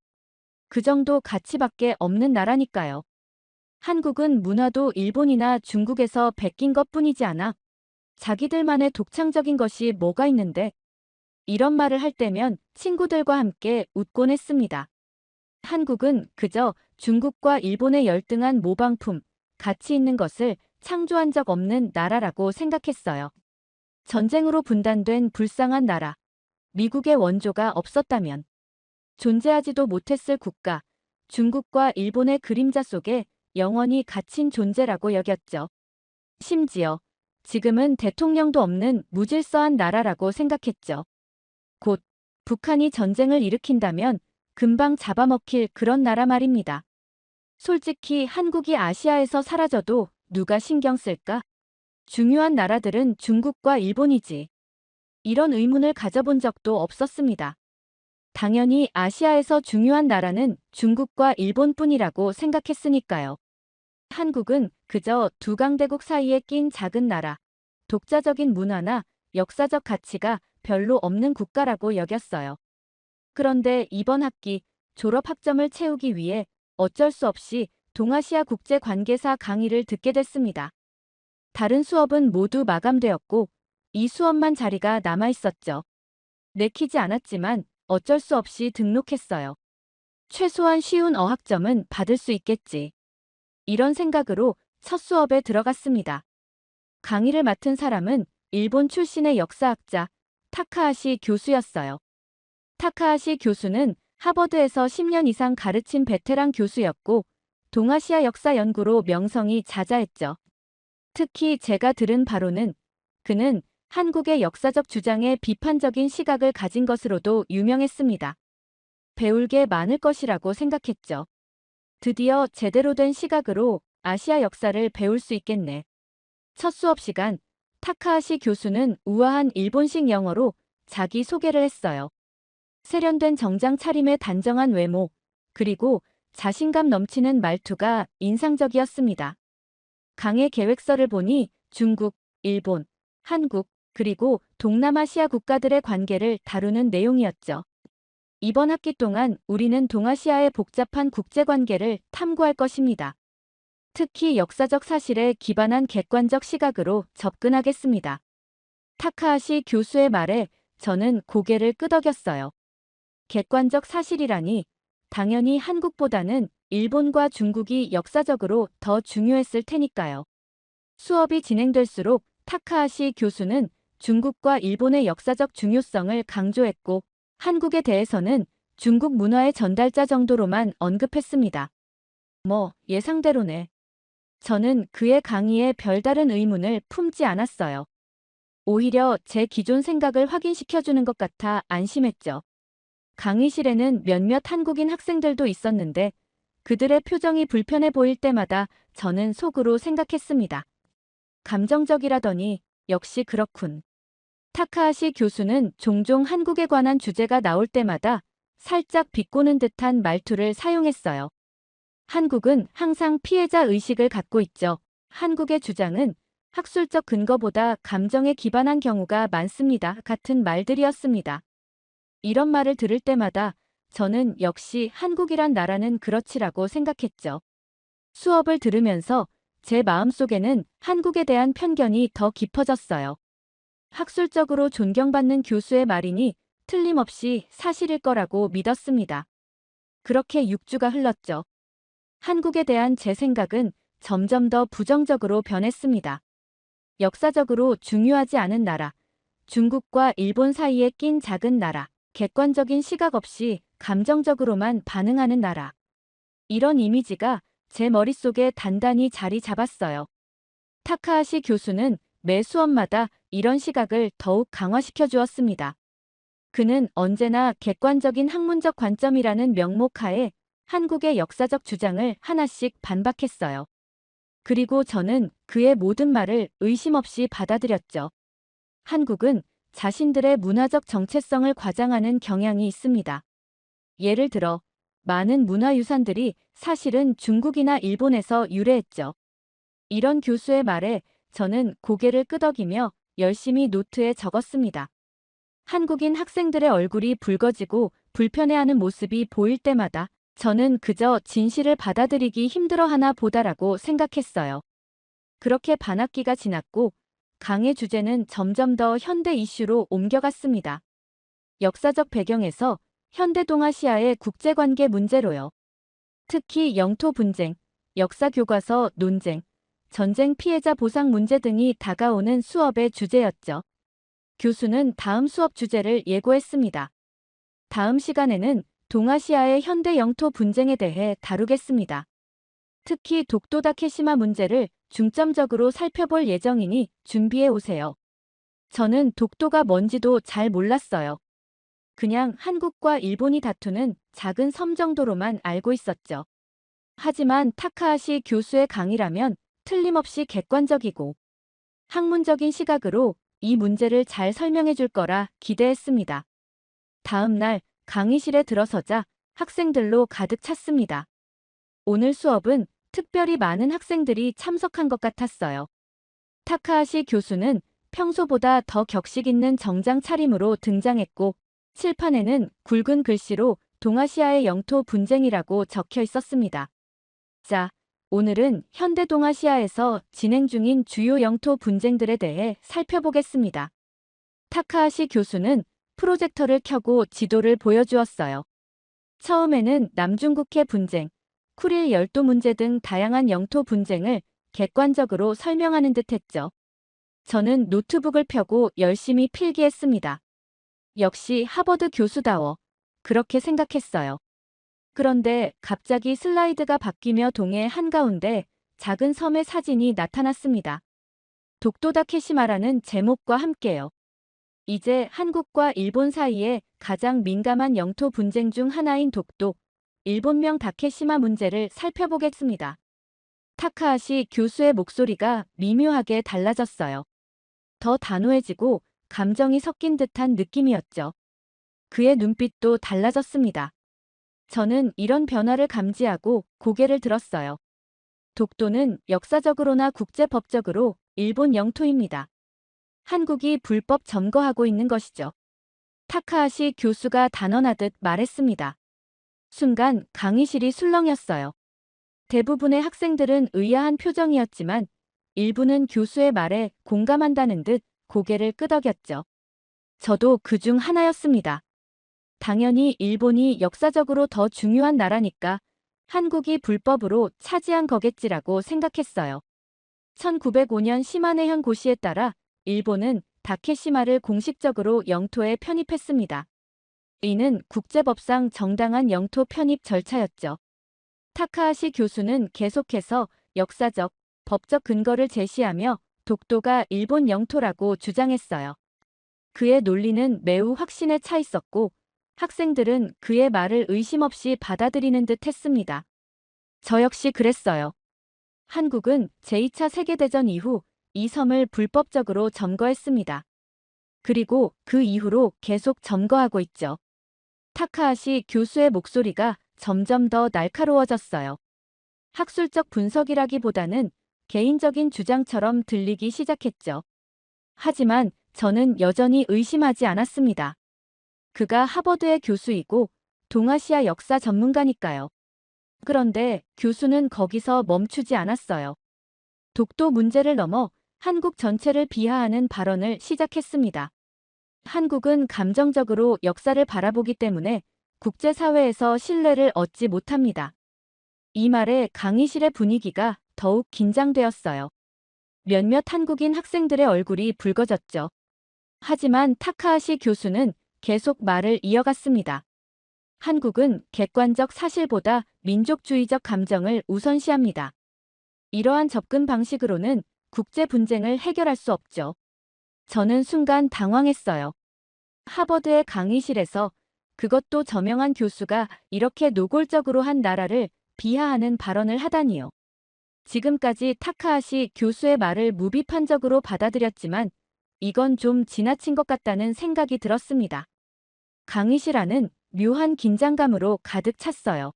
그 정도 가치밖에 없는 나라니까요. 한국은 문화도 일본이나 중국에서 베낀 것뿐이지 않아 자기들만의 독창적인 것이 뭐가 있는데, 이런 말을 할 때면 친구들과 함께 웃곤 했습니다. 한국은 그저 중국과 일본의 열등한 모방품, 가치 있는 것을 창조한 적 없는 나라라고 생각했어요. 전쟁으로 분단된 불쌍한 나라, 미국의 원조가 없었다면 존재하지도 못했을 국가, 중국과 일본의 그림자 속에 영원히 갇힌 존재라고 여겼죠. 심지어 지금은 대통령도 없는 무질서한 나라라고 생각했죠. 곧 북한이 전쟁을 일으킨다면 금방 잡아먹힐 그런 나라 말입니다. 솔직히 한국이 아시아에서 사라져도 누가 신경 쓸까? 중요한 나라들은 중국과 일본이지. 이런 의문을 가져본 적도 없었습니다. 당연히 아시아에서 중요한 나라는 중국과 일본뿐이라고 생각했으니까요. 한국은 그저 두 강대국 사이에 낀 작은 나라, 독자적인 문화나 역사적 가치가 별로 없는 국가라고 여겼어요. 그런데 이번 학기 졸업 학점을 채우기 위해 어쩔 수 없이 동아시아 국제관계사 강의를 듣게 됐습니다. 다른 수업은 모두 마감되었고 이 수업만 자리가 남아있었죠. 내키지 않았지만 어쩔 수 없이 등록했어요. 최소한 쉬운 어학점은 받을 수 있겠지. 이런 생각으로 첫 수업에 들어갔습니다. 강의를 맡은 사람은 일본 출신의 역사학자 타카하시 교수였어요. 타카하시 교수는 하버드에서 10년 이상 가르친 베테랑 교수였고 동아시아 역사 연구로 명성이 자자했죠. 특히 제가 들은 바로는 그는 한국의 역사적 주장에 비판적인 시각을 가진 것으로도 유명했습니다. 배울 게 많을 것이라고 생각했죠. 드디어 제대로 된 시각으로 아시아 역사를 배울 수 있겠네. 첫 수업 시간, 타카하시 교수는 우아한 일본식 영어로 자기 소개를 했어요. 세련된 정장 차림의 단정한 외모, 그리고 자신감 넘치는 말투가 인상적이었습니다. 강의 계획서를 보니 중국, 일본, 한국, 그리고 동남아시아 국가들의 관계를 다루는 내용이었죠. 이번 학기 동안 우리는 동아시아의 복잡한 국제관계를 탐구할 것입니다. 특히 역사적 사실에 기반한 객관적 시각으로 접근하겠습니다. 타카하시 교수의 말에 저는 고개를 끄덕였어요. 객관적 사실이라니 당연히 한국보다는 일본과 중국이 역사적으로 더 중요했을 테니까요. 수업이 진행될수록 타카하시 교수는 중국과 일본의 역사적 중요성을 강조했고 한국에 대해서는 중국 문화의 전달자 정도로만 언급했습니다. 뭐 예상대로네. 저는 그의 강의에 별다른 의문을 품지 않았어요. 오히려 제 기존 생각을 확인시켜주는 것 같아 안심했죠. 강의실에는 몇몇 한국인 학생들도 있었는데 그들의 표정이 불편해 보일 때마다 저는 속으로 생각했습니다. 감정적이라더니 역시 그렇군. 타카하시 교수는 종종 한국에 관한 주제가 나올 때마다 살짝 비꼬는 듯한 말투를 사용했어요. 한국은 항상 피해자 의식을 갖고 있죠. 한국의 주장은 학술적 근거보다 감정에 기반한 경우가 많습니다. 같은 말들이었습니다. 이런 말을 들을 때마다 저는 역시 한국이란 나라는 그렇지라고 생각했죠. 수업을 들으면서 제 마음속에는 한국에 대한 편견이 더 깊어졌어요. 학술적으로 존경받는 교수의 말이니 틀림없이 사실일 거라고 믿었습니다. 그렇게 6주가 흘렀죠. 한국에 대한 제 생각은 점점 더 부정적으로 변했습니다. 역사적으로 중요하지 않은 나라, 중국과 일본 사이에 낀 작은 나라, 객관적인 시각 없이 감정적으로만 반응하는 나라. 이런 이미지가 제 머릿속에 단단히 자리 잡았어요. 타카하시 교수는 매 수업마다 이런 시각을 더욱 강화시켜 주었습니다. 그는 언제나 객관적인 학문적 관점이라는 명목 하에 한국의 역사적 주장을 하나씩 반박했어요. 그리고 저는 그의 모든 말을 의심 없이 받아들였죠. 한국은 자신들의 문화적 정체성을 과장하는 경향이 있습니다. 예를 들어, 많은 문화유산들이 사실은 중국이나 일본에서 유래했죠. 이런 교수의 말에 저는 고개를 끄덕이며 열심히 노트에 적었습니다. 한국인 학생들의 얼굴이 붉어지고 불편해하는 모습이 보일 때마다 저는 그저 진실을 받아들이기 힘들어하나 보다라고 생각했어요. 그렇게 반학기가 지났고 강의 주제는 점점 더 현대 이슈로 옮겨갔습니다. 역사적 배경에서 현대 동아시아의 국제관계 문제로요. 특히 영토 분쟁, 역사 교과서 논쟁, 전쟁 피해자 보상 문제 등이 다가오는 수업의 주제였죠. 교수는 다음 수업 주제를 예고했습니다. 다음 시간에는 동아시아의 현대 영토 분쟁에 대해 다루겠습니다. 특히 독도 다케시마 문제를 중점적으로 살펴볼 예정이니 준비해 오세요. 저는 독도가 뭔지도 잘 몰랐어요. 그냥 한국과 일본이 다투는 작은 섬 정도로만 알고 있었죠. 하지만 타카하시 교수의 강의라면 틀림없이 객관적이고 학문적인 시각으로 이 문제를 잘 설명해 줄 거라 기대했습니다. 다음 날 강의실에 들어서자 학생들로 가득 찼습니다. 오늘 수업은 특별히 많은 학생들이 참석한 것 같았어요. 타카하시 교수는 평소보다 더 격식 있는 정장 차림으로 등장했고 칠판에는 굵은 글씨로 동아시아의 영토 분쟁이라고 적혀 있었습니다. 자, 오늘은 현대 동아시아에서 진행 중인 주요 영토 분쟁들에 대해 살펴보겠습니다. 타카하시 교수는 프로젝터를 켜고 지도를 보여주었어요. 처음에는 남중국해 분쟁, 쿠릴 열도 문제 등 다양한 영토 분쟁을 객관적으로 설명하는 듯 했죠. 저는 노트북을 펴고 열심히 필기했습니다. 역시 하버드 교수다워. 그렇게 생각했어요. 그런데 갑자기 슬라이드가 바뀌며 동해 한가운데 작은 섬의 사진이 나타났습니다. 독도 다케시마라는 제목과 함께요. 이제 한국과 일본 사이에 가장 민감한 영토 분쟁 중 하나인 독도, 일본명 다케시마 문제를 살펴보겠습니다. 타카하시 교수의 목소리가 미묘하게 달라졌어요. 더 단호해지고 감정이 섞인 듯한 느낌이었죠. 그의 눈빛도 달라졌습니다. 저는 이런 변화를 감지하고 고개를 들었어요. 독도는 역사적으로나 국제법적으로 일본 영토입니다. 한국이 불법 점거하고 있는 것이죠. 타카하시 교수가 단언하듯 말했습니다. 순간 강의실이 술렁였어요. 대부분의 학생들은 의아한 표정이었지만 일부는 교수의 말에 공감한다는 듯 고개를 끄덕였죠. 저도 그중 하나였습니다. 당연히 일본이 역사적으로 더 중요한 나라니까 한국이 불법으로 차지한 거겠지라고 생각했어요. 1905년 시마네현 고시에 따라 일본은 다케시마를 공식적으로 영토에 편입했습니다. 이는 국제법상 정당한 영토 편입 절차였죠. 타카하시 교수는 계속해서 역사적, 법적 근거를 제시하며 독도가 일본 영토라고 주장했어요. 그의 논리는 매우 확신에 차 있었고 학생들은 그의 말을 의심 없이 받아들이는 듯 했습니다. 저 역시 그랬어요. 한국은 제2차 세계대전 이후 이 섬을 불법적으로 점거했습니다. 그리고 그 이후로 계속 점거하고 있죠. 타카하시 교수의 목소리가 점점 더 날카로워졌어요. 학술적 분석이라기보다는 개인적인 주장처럼 들리기 시작했죠. 하지만 저는 여전히 의심하지 않았습니다. 그가 하버드의 교수이고 동아시아 역사 전문가니까요. 그런데 교수는 거기서 멈추지 않았어요. 독도 문제를 넘어 한국 전체를 비하하는 발언을 시작했습니다. 한국은 감정적으로 역사를 바라보기 때문에 국제사회에서 신뢰를 얻지 못합니다. 이 말에 강의실의 분위기가 더욱 긴장되었어요. 몇몇 한국인 학생들의 얼굴이 붉어졌죠. 하지만 타카하시 교수는 계속 말을 이어갔습니다. 한국은 객관적 사실보다 민족주의적 감정을 우선시합니다. 이러한 접근 방식으로는 국제 분쟁을 해결할 수 없죠. 저는 순간 당황했어요. 하버드의 강의실에서 그것도 저명한 교수가 이렇게 노골적으로 한 나라를 비하하는 발언을 하다니요. 지금까지 타카하시 교수의 말을 무비판적으로 받아들였지만 이건 좀 지나친 것 같다는 생각이 들었습니다. 강의실 안은 묘한 긴장감으로 가득 찼어요.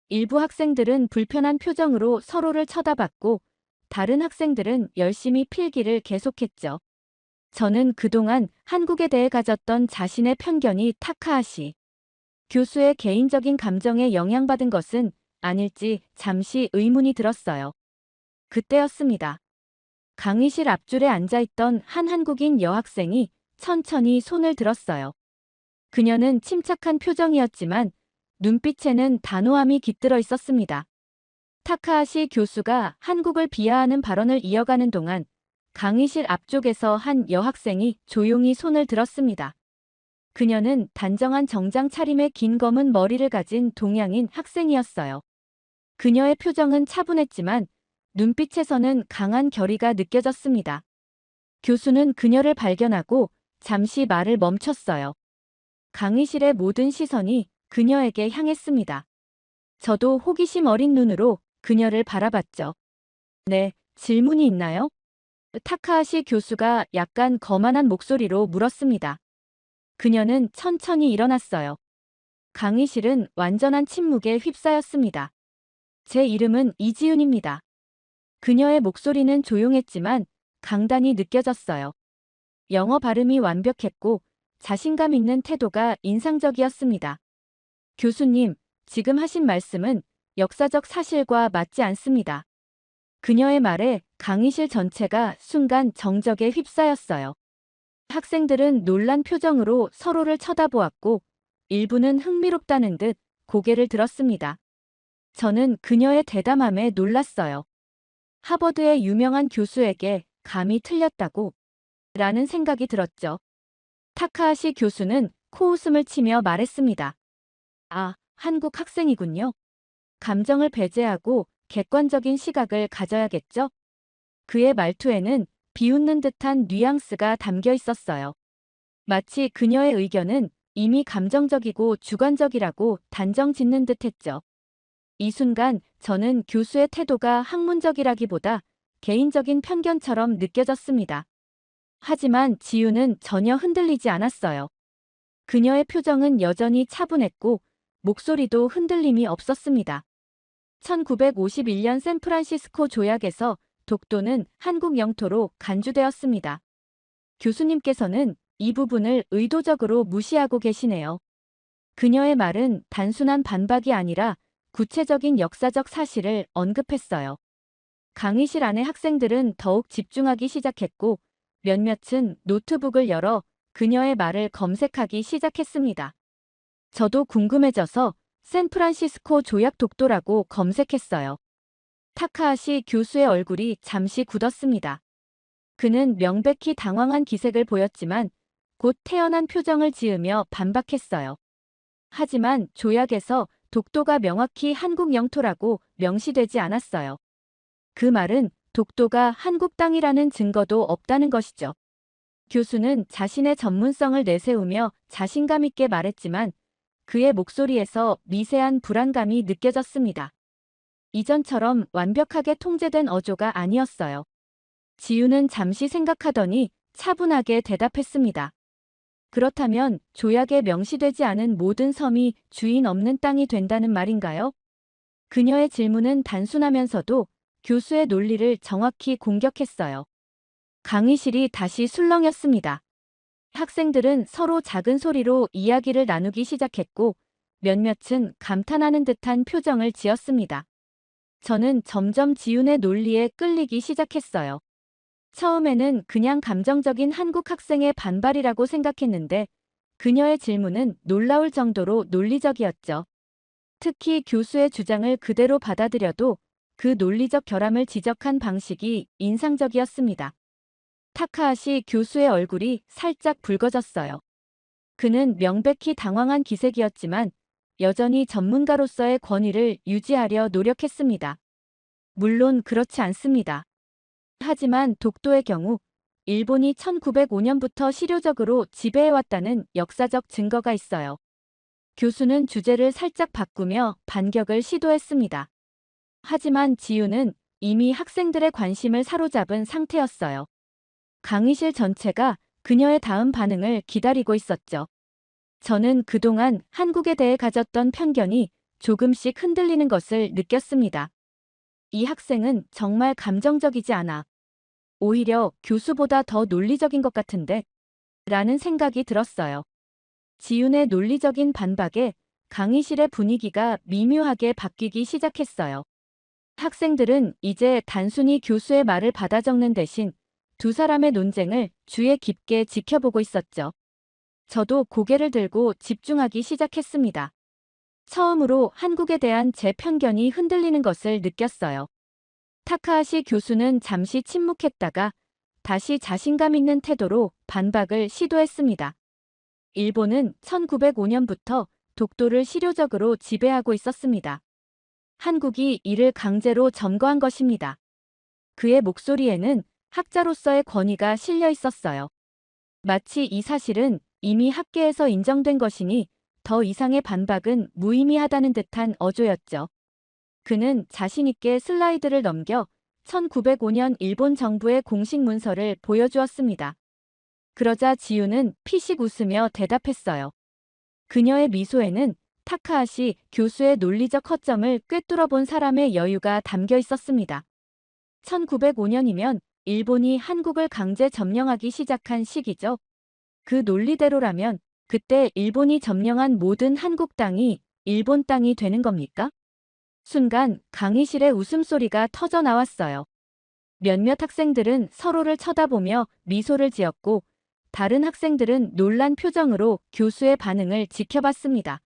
일부 학생들은 불편한 표정으로 서로를 쳐다봤고 다른 학생들은 열심히 필기를 계속했죠. 저는 그동안 한국에 대해 가졌던 자신의 편견이 타카하시 교수의 개인적인 감정에 영향받은 것은 아닐지 잠시 의문이 들었어요. 그때였습니다. 강의실 앞줄에 앉아있던 한 한국인 여학생이 천천히 손을 들었어요. 그녀는 침착한 표정이었지만 눈빛에는 단호함이 깃들어 있었습니다. 타카하시 교수가 한국을 비하하는 발언을 이어가는 동안 강의실 앞쪽에서 한 여학생이 조용히 손을 들었습니다. 그녀는 단정한 정장 차림의 긴 검은 머리를 가진 동양인 학생이었어요. 그녀의 표정은 차분했지만 눈빛에서는 강한 결의가 느껴졌습니다. 교수는 그녀를 발견하고 잠시 말을 멈췄어요. 강의실의 모든 시선이 그녀에게 향했습니다. 저도 호기심 어린 눈으로 그녀를 바라봤죠. 네, 질문이 있나요? 타카하시 교수가 약간 거만한 목소리로 물었습니다. 그녀는 천천히 일어났어요. 강의실은 완전한 침묵에 휩싸였습니다. 제 이름은 이지윤입니다. 그녀의 목소리는 조용했지만 강단이 느껴졌어요. 영어 발음이 완벽했고 자신감 있는 태도가 인상적이었습니다. 교수님, 지금 하신 말씀은 역사적 사실과 맞지 않습니다. 그녀의 말에 강의실 전체가 순간 정적에 휩싸였어요. 학생들은 놀란 표정으로 서로를 쳐다보았고 일부는 흥미롭다는 듯 고개를 들었습니다. 저는 그녀의 대담함에 놀랐어요. 하버드의 유명한 교수에게 감히 틀렸다고 라는 생각이 들었죠. 타카하시 교수는 코웃음을 치며 말했습니다. 아, 한국 학생이군요. 감정을 배제하고 객관적인 시각을 가져야겠죠? 그의 말투에는 비웃는 듯한 뉘앙스가 담겨 있었어요. 마치 그녀의 의견은 이미 감정적이고 주관적이라고 단정 짓는 듯했죠. 이 순간 저는 교수의 태도가 학문적이라기보다 개인적인 편견처럼 느껴졌습니다. 하지만 지유는 전혀 흔들리지 않았어요. 그녀의 표정은 여전히 차분했고 목소리도 흔들림이 없었습니다. 1951년 샌프란시스코 조약에서 독도는 한국 영토로 간주되었습니다. 교수님께서는 이 부분을 의도적으로 무시하고 계시네요. 그녀의 말은 단순한 반박이 아니라 구체적인 역사적 사실을 언급했어요. 강의실 안의 학생들은 더욱 집중하기 시작했고 몇몇은 노트북을 열어 그녀의 말을 검색하기 시작했습니다. 저도 궁금해져서 샌프란시스코 조약 독도라고 검색했어요. 타카하시 교수의 얼굴이 잠시 굳었습니다. 그는 명백히 당황한 기색을 보였지만 곧 태연한 표정을 지으며 반박했어요. 하지만 조약에서 독도가 명확히 한국 영토라고 명시되지 않았어요. 그 말은 독도가 한국 땅이라는 증거도 없다는 것이죠. 교수는 자신의 전문성을 내세우며 자신감 있게 말했지만 그의 목소리에서 미세한 불안감이 느껴졌습니다. 이전처럼 완벽하게 통제된 어조가 아니었어요. 지우는 잠시 생각하더니 차분하게 대답했습니다. 그렇다면 조약에 명시되지 않은 모든 섬이 주인 없는 땅이 된다는 말인가요? 그녀의 질문은 단순하면서도 교수의 논리를 정확히 공격했어요. 강의실이 다시 술렁였습니다. 학생들은 서로 작은 소리로 이야기를 나누기 시작했고 몇몇은 감탄하는 듯한 표정을 지었습니다. 저는 점점 지훈의 논리에 끌리기 시작했어요. 처음에는 그냥 감정적인 한국 학생의 반발이라고 생각했는데 그녀의 질문은 놀라울 정도로 논리적이었죠. 특히 교수의 주장을 그대로 받아들여도 그 논리적 결함을 지적한 방식이 인상적이었습니다. 타카하시 교수의 얼굴이 살짝 붉어졌어요. 그는 명백히 당황한 기색이었지만 여전히 전문가로서의 권위를 유지하려 노력했습니다. 물론 그렇지 않습니다. 하지만 독도의 경우 일본이 1905년부터 실효적으로 지배해왔다는 역사적 증거가 있어요. 교수는 주제를 살짝 바꾸며 반격을 시도했습니다. 하지만 지우는 이미 학생들의 관심을 사로잡은 상태였어요. 강의실 전체가 그녀의 다음 반응을 기다리고 있었죠. 저는 그동안 한국에 대해 가졌던 편견이 조금씩 흔들리는 것을 느꼈습니다. 이 학생은 정말 감정적이지 않아. 오히려 교수보다 더 논리적인 것 같은데? 라는 생각이 들었어요. 지훈의 논리적인 반박에 강의실의 분위기가 미묘하게 바뀌기 시작했어요. 학생들은 이제 단순히 교수의 말을 받아 적는 대신 두 사람의 논쟁을 주의 깊게 지켜보고 있었죠. 저도 고개를 들고 집중하기 시작했습니다. 처음으로 한국에 대한 제 편견이 흔들리는 것을 느꼈어요. 타카하시 교수는 잠시 침묵했다가 다시 자신감 있는 태도로 반박을 시도했습니다. 일본은 1905년부터 독도를 실효적으로 지배하고 있었습니다. 한국이 이를 강제로 점거한 것입니다. 그의 목소리에는 학자로서의 권위가 실려 있었어요. 마치 이 사실은 이미 학계에서 인정된 것이니 더 이상의 반박은 무의미하다는 듯한 어조였죠. 그는 자신있게 슬라이드를 넘겨 1905년 일본 정부의 공식 문서를 보여주었습니다. 그러자 지우는 피식 웃으며 대답했어요. 그녀의 미소에는 타카하시 교수의 논리적 허점을 꿰뚫어 본 사람의 여유가 담겨 있었습니다. 1905년이면 일본이 한국을 강제 점령하기 시작한 시기죠. 그 논리대로라면 그때 일본이 점령한 모든 한국 땅이 일본 땅이 되는 겁니까? 순간 강의실에 웃음소리가 터져 나왔어요. 몇몇 학생들은 서로를 쳐다보며 미소를 지었고 다른 학생들은 놀란 표정으로 교수의 반응을 지켜봤습니다.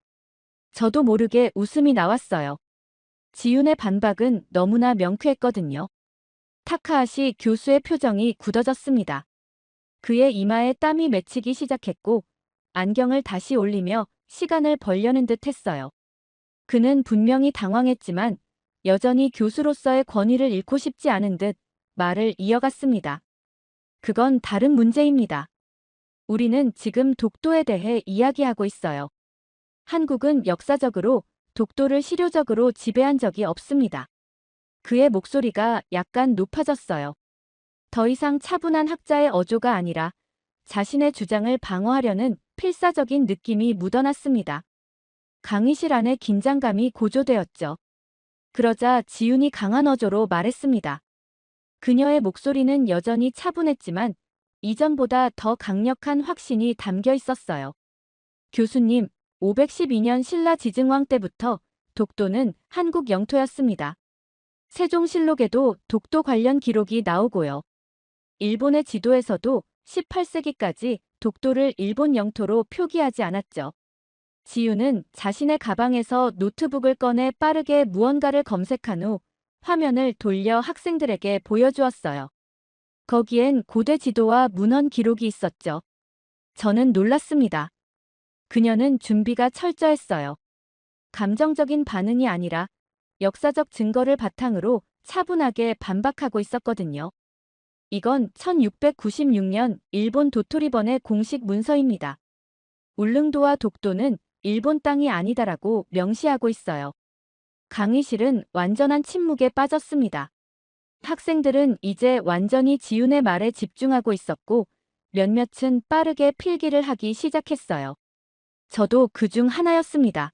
저도 모르게 웃음이 나왔어요. 지훈의 반박은 너무나 명쾌했거든요. 타카하시 교수의 표정이 굳어졌습니다. 그의 이마에 땀이 맺히기 시작했고 안경을 다시 올리며 시간을 벌려는 듯 했어요. 그는 분명히 당황했지만 여전히 교수로서의 권위를 잃고 싶지 않은 듯 말을 이어갔습니다. 그건 다른 문제입니다. 우리는 지금 독도에 대해 이야기하고 있어요. 한국은 역사적으로 독도를 실효적으로 지배한 적이 없습니다. 그의 목소리가 약간 높아졌어요. 더 이상 차분한 학자의 어조가 아니라 자신의 주장을 방어하려는 필사적인 느낌이 묻어났습니다. 강의실 안에 긴장감이 고조되었죠. 그러자 지훈이 강한 어조로 말했습니다. 그녀의 목소리는 여전히 차분했지만 이전보다 더 강력한 확신이 담겨 있었어요. 교수님, 512년 신라 지증왕 때부터 독도는 한국 영토였습니다. 세종실록에도 독도 관련 기록이 나오고요. 일본의 지도에서도 18세기까지 독도를 일본 영토로 표기하지 않았죠. 지윤은 자신의 가방에서 노트북을 꺼내 빠르게 무언가를 검색한 후 화면을 돌려 학생들에게 보여주었어요. 거기엔 고대 지도와 문헌 기록이 있었죠. 저는 놀랐습니다. 그녀는 준비가 철저했어요. 감정적인 반응이 아니라 역사적 증거를 바탕으로 차분하게 반박하고 있었거든요. 이건 1696년 일본 도토리번의 공식 문서입니다. 울릉도와 독도는 일본 땅이 아니다라고 명시하고 있어요. 강의실은 완전한 침묵에 빠졌습니다. 학생들은 이제 완전히 지윤의 말에 집중하고 있었고 몇몇은 빠르게 필기를 하기 시작했어요. 저도 그중 하나였습니다.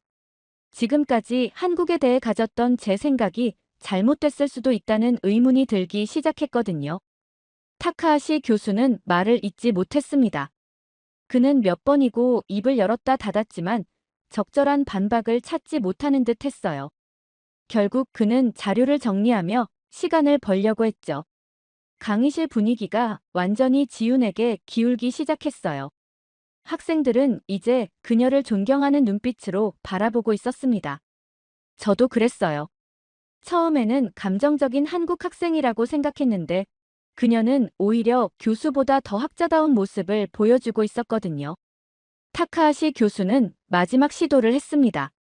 지금까지 한국에 대해 가졌던 제 생각이 잘못됐을 수도 있다는 의문이 들기 시작했거든요. 타카하시 교수는 말을 잇지 못했습니다. 그는 몇 번이고 입을 열었다 닫았지만 적절한 반박을 찾지 못하는 듯 했어요. 결국 그는 자료를 정리하며 시간을 벌려고 했죠. 강의실 분위기가 완전히 지윤에게 기울기 시작했어요. 학생들은 이제 그녀를 존경하는 눈빛으로 바라보고 있었습니다. 저도 그랬어요. 처음에는 감정적인 한국 학생이라고 생각했는데 그녀는 오히려 교수보다 더 학자다운 모습을 보여주고 있었거든요. 타카하시 교수는 마지막 시도를 했습니다.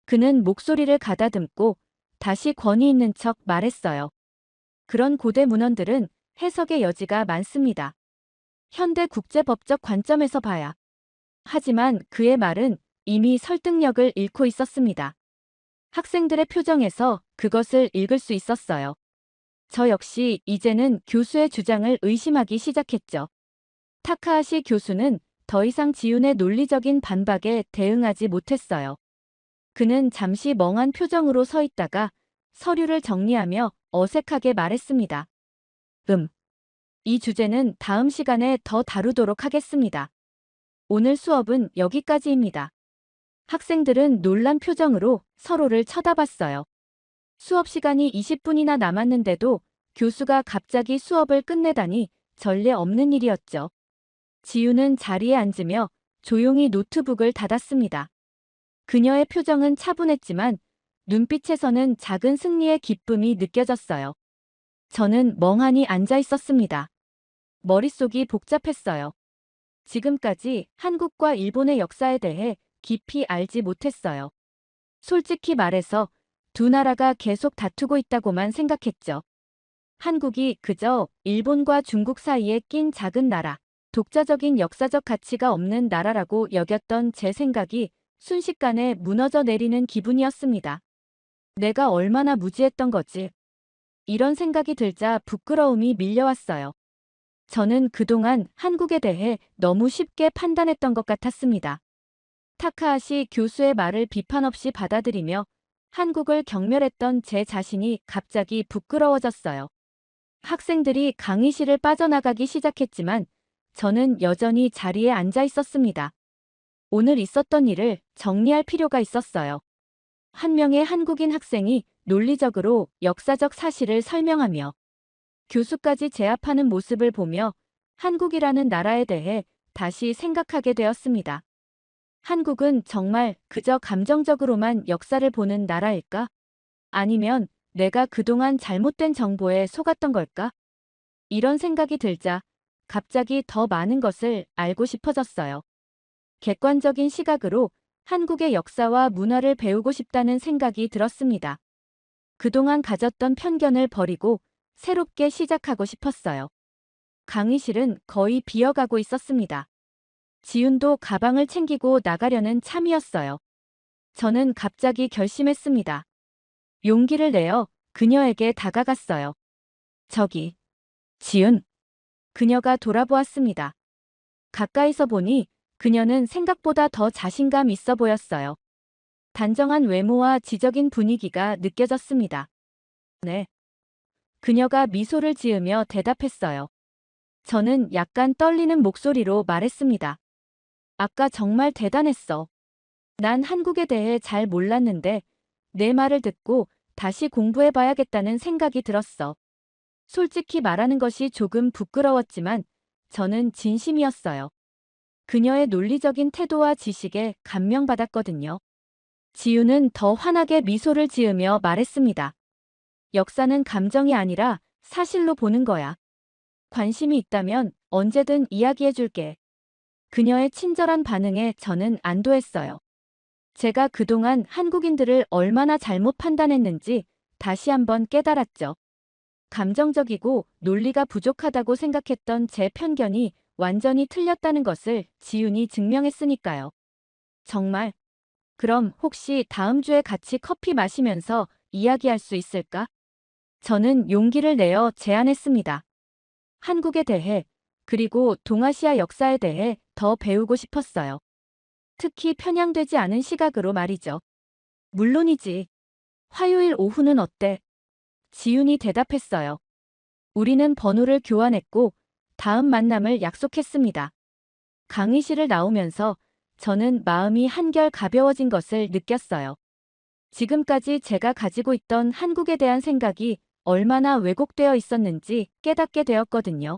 그는 목소리를 가다듬고 다시 권위 있는 척 말했어요. 그런 고대 문헌들은 해석의 여지가 많습니다. 현대 국제법적 관점에서 봐야. 하지만 그의 말은 이미 설득력을 잃고 있었습니다. 학생들의 표정에서 그것을 읽을 수 있었어요. 저 역시 이제는 교수의 주장을 의심하기 시작했죠. 타카하시 교수는 더 이상 지윤의 논리적인 반박에 대응하지 못했어요. 그는 잠시 멍한 표정으로 서 있다가 서류를 정리하며 어색하게 말했습니다. 이 주제는 다음 시간에 더 다루도록 하겠습니다. 오늘 수업은 여기까지입니다. 학생들은 놀란 표정으로 서로를 쳐다봤어요. 수업 시간이 20분이나 남았는데도 교수가 갑자기 수업을 끝내다니 전례 없는 일이었죠. 지윤은 자리에 앉으며 조용히 노트북을 닫았습니다. 그녀의 표정은 차분했지만 눈빛에서는 작은 승리의 기쁨이 느껴졌어요. 저는 멍하니 앉아 있었습니다. 머릿속이 복잡했어요. 지금까지 한국과 일본의 역사에 대해 깊이 알지 못했어요. 솔직히 말해서 두 나라가 계속 다투고 있다고만 생각했죠. 한국이 그저 일본과 중국 사이에 낀 작은 나라, 독자적인 역사적 가치가 없는 나라라고 여겼던 제 생각이 순식간에 무너져 내리는 기분이었습니다. 내가 얼마나 무지했던 거지? 이런 생각이 들자 부끄러움이 밀려왔어요. 저는 그동안 한국에 대해 너무 쉽게 판단했던 것 같았습니다. 타카하시 교수의 말을 비판 없이 받아들이며 한국을 경멸했던 제 자신이 갑자기 부끄러워졌어요. 학생들이 강의실을 빠져나가기 시작했지만 저는 여전히 자리에 앉아 있었습니다. 오늘 있었던 일을 정리할 필요가 있었어요. 한 명의 한국인 학생이 논리적으로 역사적 사실을 설명하며 교수까지 제압하는 모습을 보며 한국이라는 나라에 대해 다시 생각하게 되었습니다. 한국은 정말 그저 감정적으로만 역사를 보는 나라일까? 아니면 내가 그동안 잘못된 정보에 속았던 걸까? 이런 생각이 들자 갑자기 더 많은 것을 알고 싶어졌어요. 객관적인 시각으로 한국의 역사와 문화를 배우고 싶다는 생각이 들었습니다. 그동안 가졌던 편견을 버리고 새롭게 시작하고 싶었어요. 강의실은 거의 비어가고 있었습니다. 지윤도 가방을 챙기고 나가려는 참이었어요. 저는 갑자기 결심했습니다. 용기를 내어 그녀에게 다가갔어요. 저기, 지윤. 그녀가 돌아보았습니다. 가까이서 보니 그녀는 생각보다 더 자신감 있어 보였어요. 단정한 외모와 지적인 분위기가 느껴졌습니다. 네. 그녀가 미소를 지으며 대답했어요. 저는 약간 떨리는 목소리로 말했습니다. 아까 정말 대단했어. 난 한국에 대해 잘 몰랐는데 내 말을 듣고 다시 공부해봐야겠다는 생각이 들었어. 솔직히 말하는 것이 조금 부끄러웠지만 저는 진심이었어요. 그녀의 논리적인 태도와 지식에 감명받았거든요. 지우는 더 환하게 미소를 지으며 말했습니다. 역사는 감정이 아니라 사실로 보는 거야. 관심이 있다면 언제든 이야기해줄게. 그녀의 친절한 반응에 저는 안도했어요. 제가 그동안 한국인들을 얼마나 잘못 판단했는지 다시 한번 깨달았죠. 감정적이고 논리가 부족하다고 생각했던 제 편견이 완전히 틀렸다는 것을 지훈이 증명했으니까요. 정말? 그럼 혹시 다음 주에 같이 커피 마시면서 이야기할 수 있을까? 저는 용기를 내어 제안했습니다. 한국에 대해, 그리고 동아시아 역사에 대해 더 배우고 싶었어요. 특히 편향되지 않은 시각으로 말이죠. 물론이지. 화요일 오후는 어때? 지훈이 대답했어요. 우리는 번호를 교환했고 다음 만남을 약속했습니다. 강의실을 나오면서 저는 마음이 한결 가벼워진 것을 느꼈어요. 지금까지 제가 가지고 있던 한국에 대한 생각이 얼마나 왜곡되어 있었는지 깨닫게 되었거든요.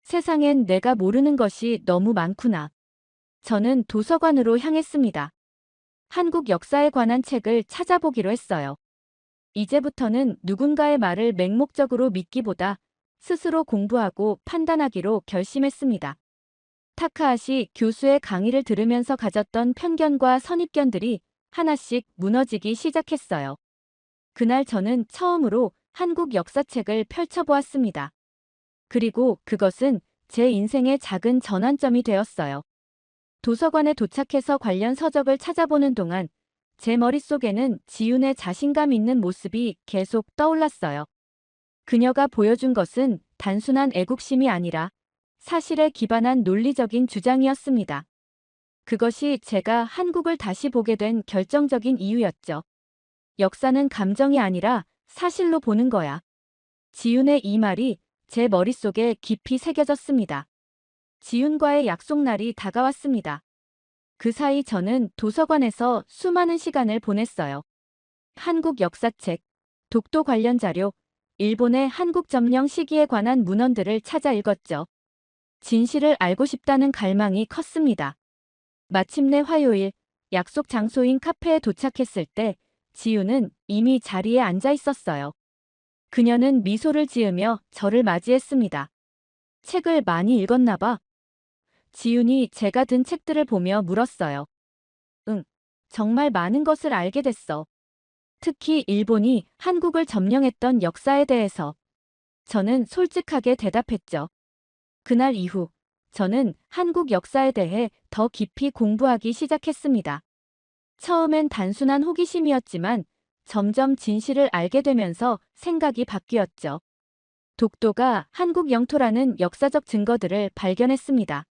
세상엔 내가 모르는 것이 너무 많구나. 저는 도서관으로 향했습니다. 한국 역사에 관한 책을 찾아보기로 했어요. 이제부터는 누군가의 말을 맹목적으로 믿기보다 스스로 공부하고 판단하기로 결심했습니다. 타카하시 교수의 강의를 들으면서 가졌던 편견과 선입견들이 하나씩 무너지기 시작했어요. 그날 저는 처음으로 한국 역사책을 펼쳐보았습니다. 그리고 그것은 제 인생의 작은 전환점이 되었어요. 도서관에 도착해서 관련 서적을 찾아보는 동안 제 머릿속에는 지훈의 자신감 있는 모습이 계속 떠올랐어요. 그녀가 보여준 것은 단순한 애국심이 아니라 사실에 기반한 논리적인 주장이었습니다. 그것이 제가 한국을 다시 보게 된 결정적인 이유였죠. 역사는 감정이 아니라 사실로 보는 거야. 지훈의 이 말이 제 머릿속에 깊이 새겨졌습니다. 지훈과의 약속날이 다가왔습니다. 그 사이 저는 도서관에서 수많은 시간을 보냈어요. 한국 역사책, 독도 관련 자료, 일본의 한국 점령 시기에 관한 문헌들을 찾아 읽었죠. 진실을 알고 싶다는 갈망이 컸습니다. 마침내 화요일, 약속 장소인 카페에 도착했을 때 지훈은 이미 자리에 앉아 있었어요. 그녀는 미소를 지으며 저를 맞이했습니다. 책을 많이 읽었나 봐. 지훈이 제가 든 책들을 보며 물었어요. 응, 정말 많은 것을 알게 됐어. 특히 일본이 한국을 점령했던 역사에 대해서. 저는 솔직하게 대답했죠. 그날 이후 저는 한국 역사에 대해 더 깊이 공부하기 시작했습니다. 처음엔 단순한 호기심이었지만 점점 진실을 알게 되면서 생각이 바뀌었죠. 독도가 한국 영토라는 역사적 증거들을 발견했습니다.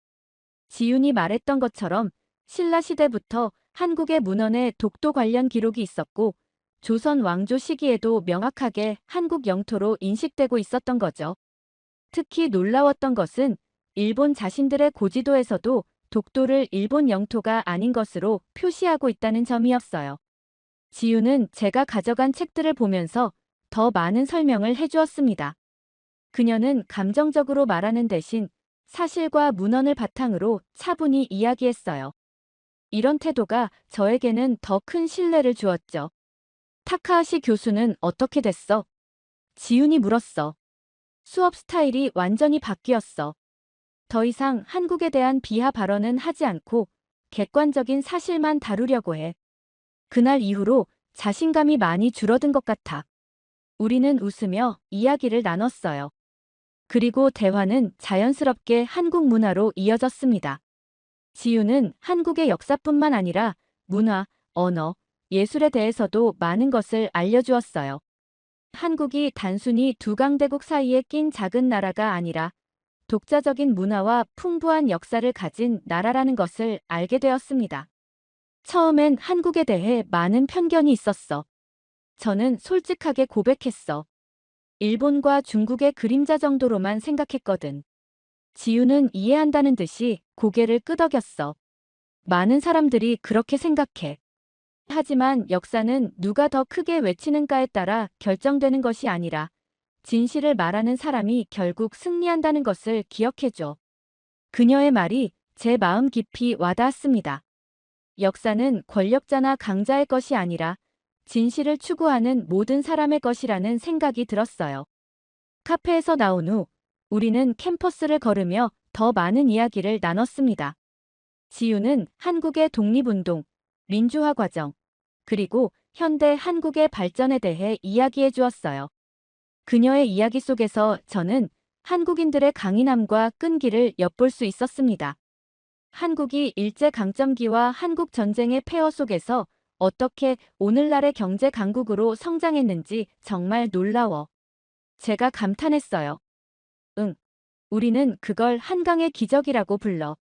지훈이 말했던 것처럼 신라 시대부터 한국의 문헌에 독도 관련 기록이 있었고 조선 왕조 시기에도 명확하게 한국 영토로 인식되고 있었던 거죠. 특히 놀라웠던 것은 일본 자신들의 고지도에서도 독도를 일본 영토가 아닌 것으로 표시하고 있다는 점이었어요. 지훈은 제가 가져간 책들을 보면서 더 많은 설명을 해주었습니다. 그녀는 감정적으로 말하는 대신 사실과 문헌을 바탕으로 차분히 이야기했어요. 이런 태도가 저에게는 더 큰 신뢰를 주었죠. 타카하시 교수는 어떻게 됐어? 지훈이 물었어. 수업 스타일이 완전히 바뀌었어. 더 이상 한국에 대한 비하 발언은 하지 않고 객관적인 사실만 다루려고 해. 그날 이후로 자신감이 많이 줄어든 것 같아. 우리는 웃으며 이야기를 나눴어요. 그리고 대화는 자연스럽게 한국 문화로 이어졌습니다. 지훈은 한국의 역사뿐만 아니라 문화, 언어, 예술에 대해서도 많은 것을 알려주었어요. 한국이 단순히 두 강대국 사이에 낀 작은 나라가 아니라 독자적인 문화와 풍부한 역사를 가진 나라라는 것을 알게 되었습니다. 처음엔 한국에 대해 많은 편견이 있었어. 저는 솔직하게 고백했어. 일본과 중국의 그림자 정도로만 생각했거든. 지훈은 이해한다는 듯이 고개를 끄덕였어. 많은 사람들이 그렇게 생각해. 하지만 역사는 누가 더 크게 외치는가에 따라 결정되는 것이 아니라 진실을 말하는 사람이 결국 승리한다는 것을 기억해줘. 그녀의 말이 제 마음 깊이 와닿았습니다. 역사는 권력자나 강자의 것이 아니라 진실을 추구하는 모든 사람의 것이라는 생각이 들었어요. 카페에서 나온 후 우리는 캠퍼스를 걸으며 더 많은 이야기를 나눴습니다. 지유는 한국의 독립운동, 민주화 과정, 그리고 현대 한국의 발전에 대해 이야기해 주었어요. 그녀의 이야기 속에서 저는 한국인들의 강인함과 끈기를 엿볼 수 있었습니다. 한국이 일제강점기와 한국전쟁의 폐허 속에서 어떻게 오늘날의 경제 강국으로 성장했는지 정말 놀라워. 제가 감탄했어요. 응, 우리는 그걸 한강의 기적이라고 불러.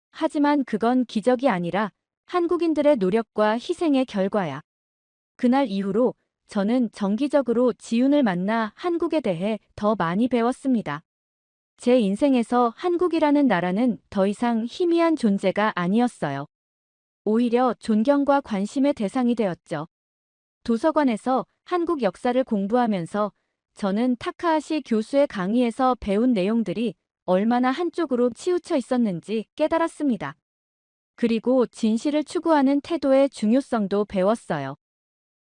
하지만 그건 기적이 아니라 한국인들의 노력과 희생의 결과야. 그날 이후로 저는 정기적으로 지훈을 만나 한국에 대해 더 많이 배웠습니다. 제 인생에서 한국이라는 나라는 더 이상 희미한 존재가 아니었어요. 오히려 존경과 관심의 대상이 되었죠. 도서관에서 한국 역사를 공부하면서 저는 타카하시 교수의 강의에서 배운 내용들이 얼마나 한쪽으로 치우쳐 있었는지 깨달았습니다. 그리고 진실을 추구하는 태도의 중요성도 배웠어요.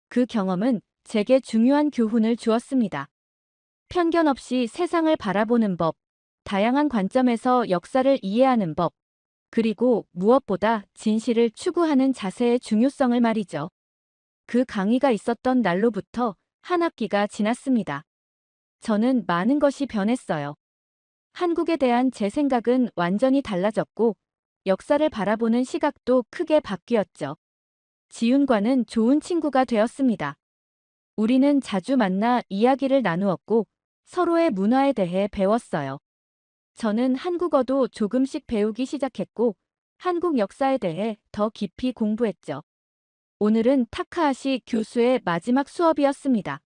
그 경험은 제게 중요한 교훈을 주었습니다. 편견 없이 세상을 바라보는 법, 다양한 관점에서 역사를 이해하는 법, 그리고 무엇보다 진실을 추구하는 자세의 중요성을 말이죠. 그 강의가 있었던 날로부터 한 학기가 지났습니다. 저는 많은 것이 변했어요. 한국에 대한 제 생각은 완전히 달라졌고, 역사를 바라보는 시각도 크게 바뀌었죠. 지훈과는 좋은 친구가 되었습니다. 우리는 자주 만나 이야기를 나누었고, 서로의 문화에 대해 배웠어요. 저는 한국어도 조금씩 배우기 시작했고, 한국 역사에 대해 더 깊이 공부했죠. 오늘은 타카하시 교수의 마지막 수업이었습니다.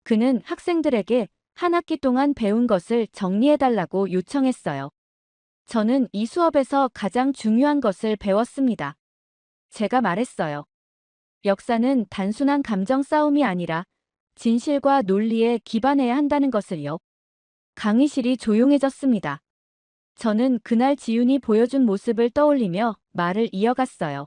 그는 학생들에게 한 학기 동안 배운 것을 정리해달라고 요청했어요. 저는 이 수업에서 가장 중요한 것을 배웠습니다. 제가 말했어요. 역사는 단순한 감정 싸움이 아니라 진실과 논리에 기반해야 한다는 것을요. 강의실이 조용해졌습니다. 저는 그날 지훈이 보여준 모습을 떠올리며 말을 이어갔어요.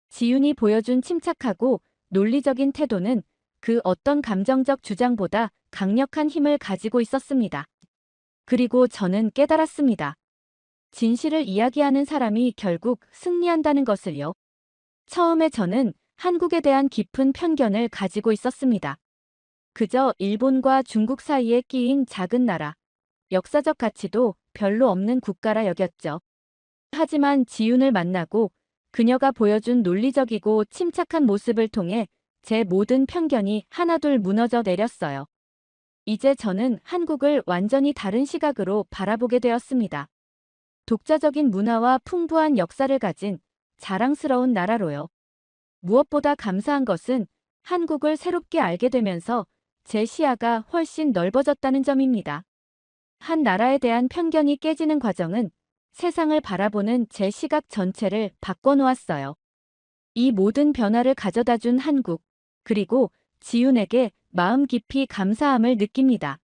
지훈이 보여준 침착하고 논리적인 태도는 그 어떤 감정적 주장보다 강력한 힘을 가지고 있었습니다. 그리고 저는 깨달았습니다. 진실을 이야기하는 사람이 결국 승리한다는 것을요. 처음에 저는 한국에 대한 깊은 편견을 가지고 있었습니다. 그저 일본과 중국 사이에 끼인 작은 나라, 역사적 가치도 별로 없는 국가라 여겼죠. 하지만 지훈을 만나고 그녀가 보여준 논리적이고 침착한 모습을 통해 제 모든 편견이 하나둘 무너져 내렸어요. 이제 저는 한국을 완전히 다른 시각으로 바라보게 되었습니다. 독자적인 문화와 풍부한 역사를 가진 자랑스러운 나라로요. 무엇보다 감사한 것은 한국을 새롭게 알게 되면서 제 시야가 훨씬 넓어졌다는 점입니다. 한 나라에 대한 편견이 깨지는 과정은 세상을 바라보는 제 시각 전체를 바꿔놓았어요. 이 모든 변화를 가져다 준 한국, 그리고 지훈에게 마음 깊이 감사함을 느낍니다.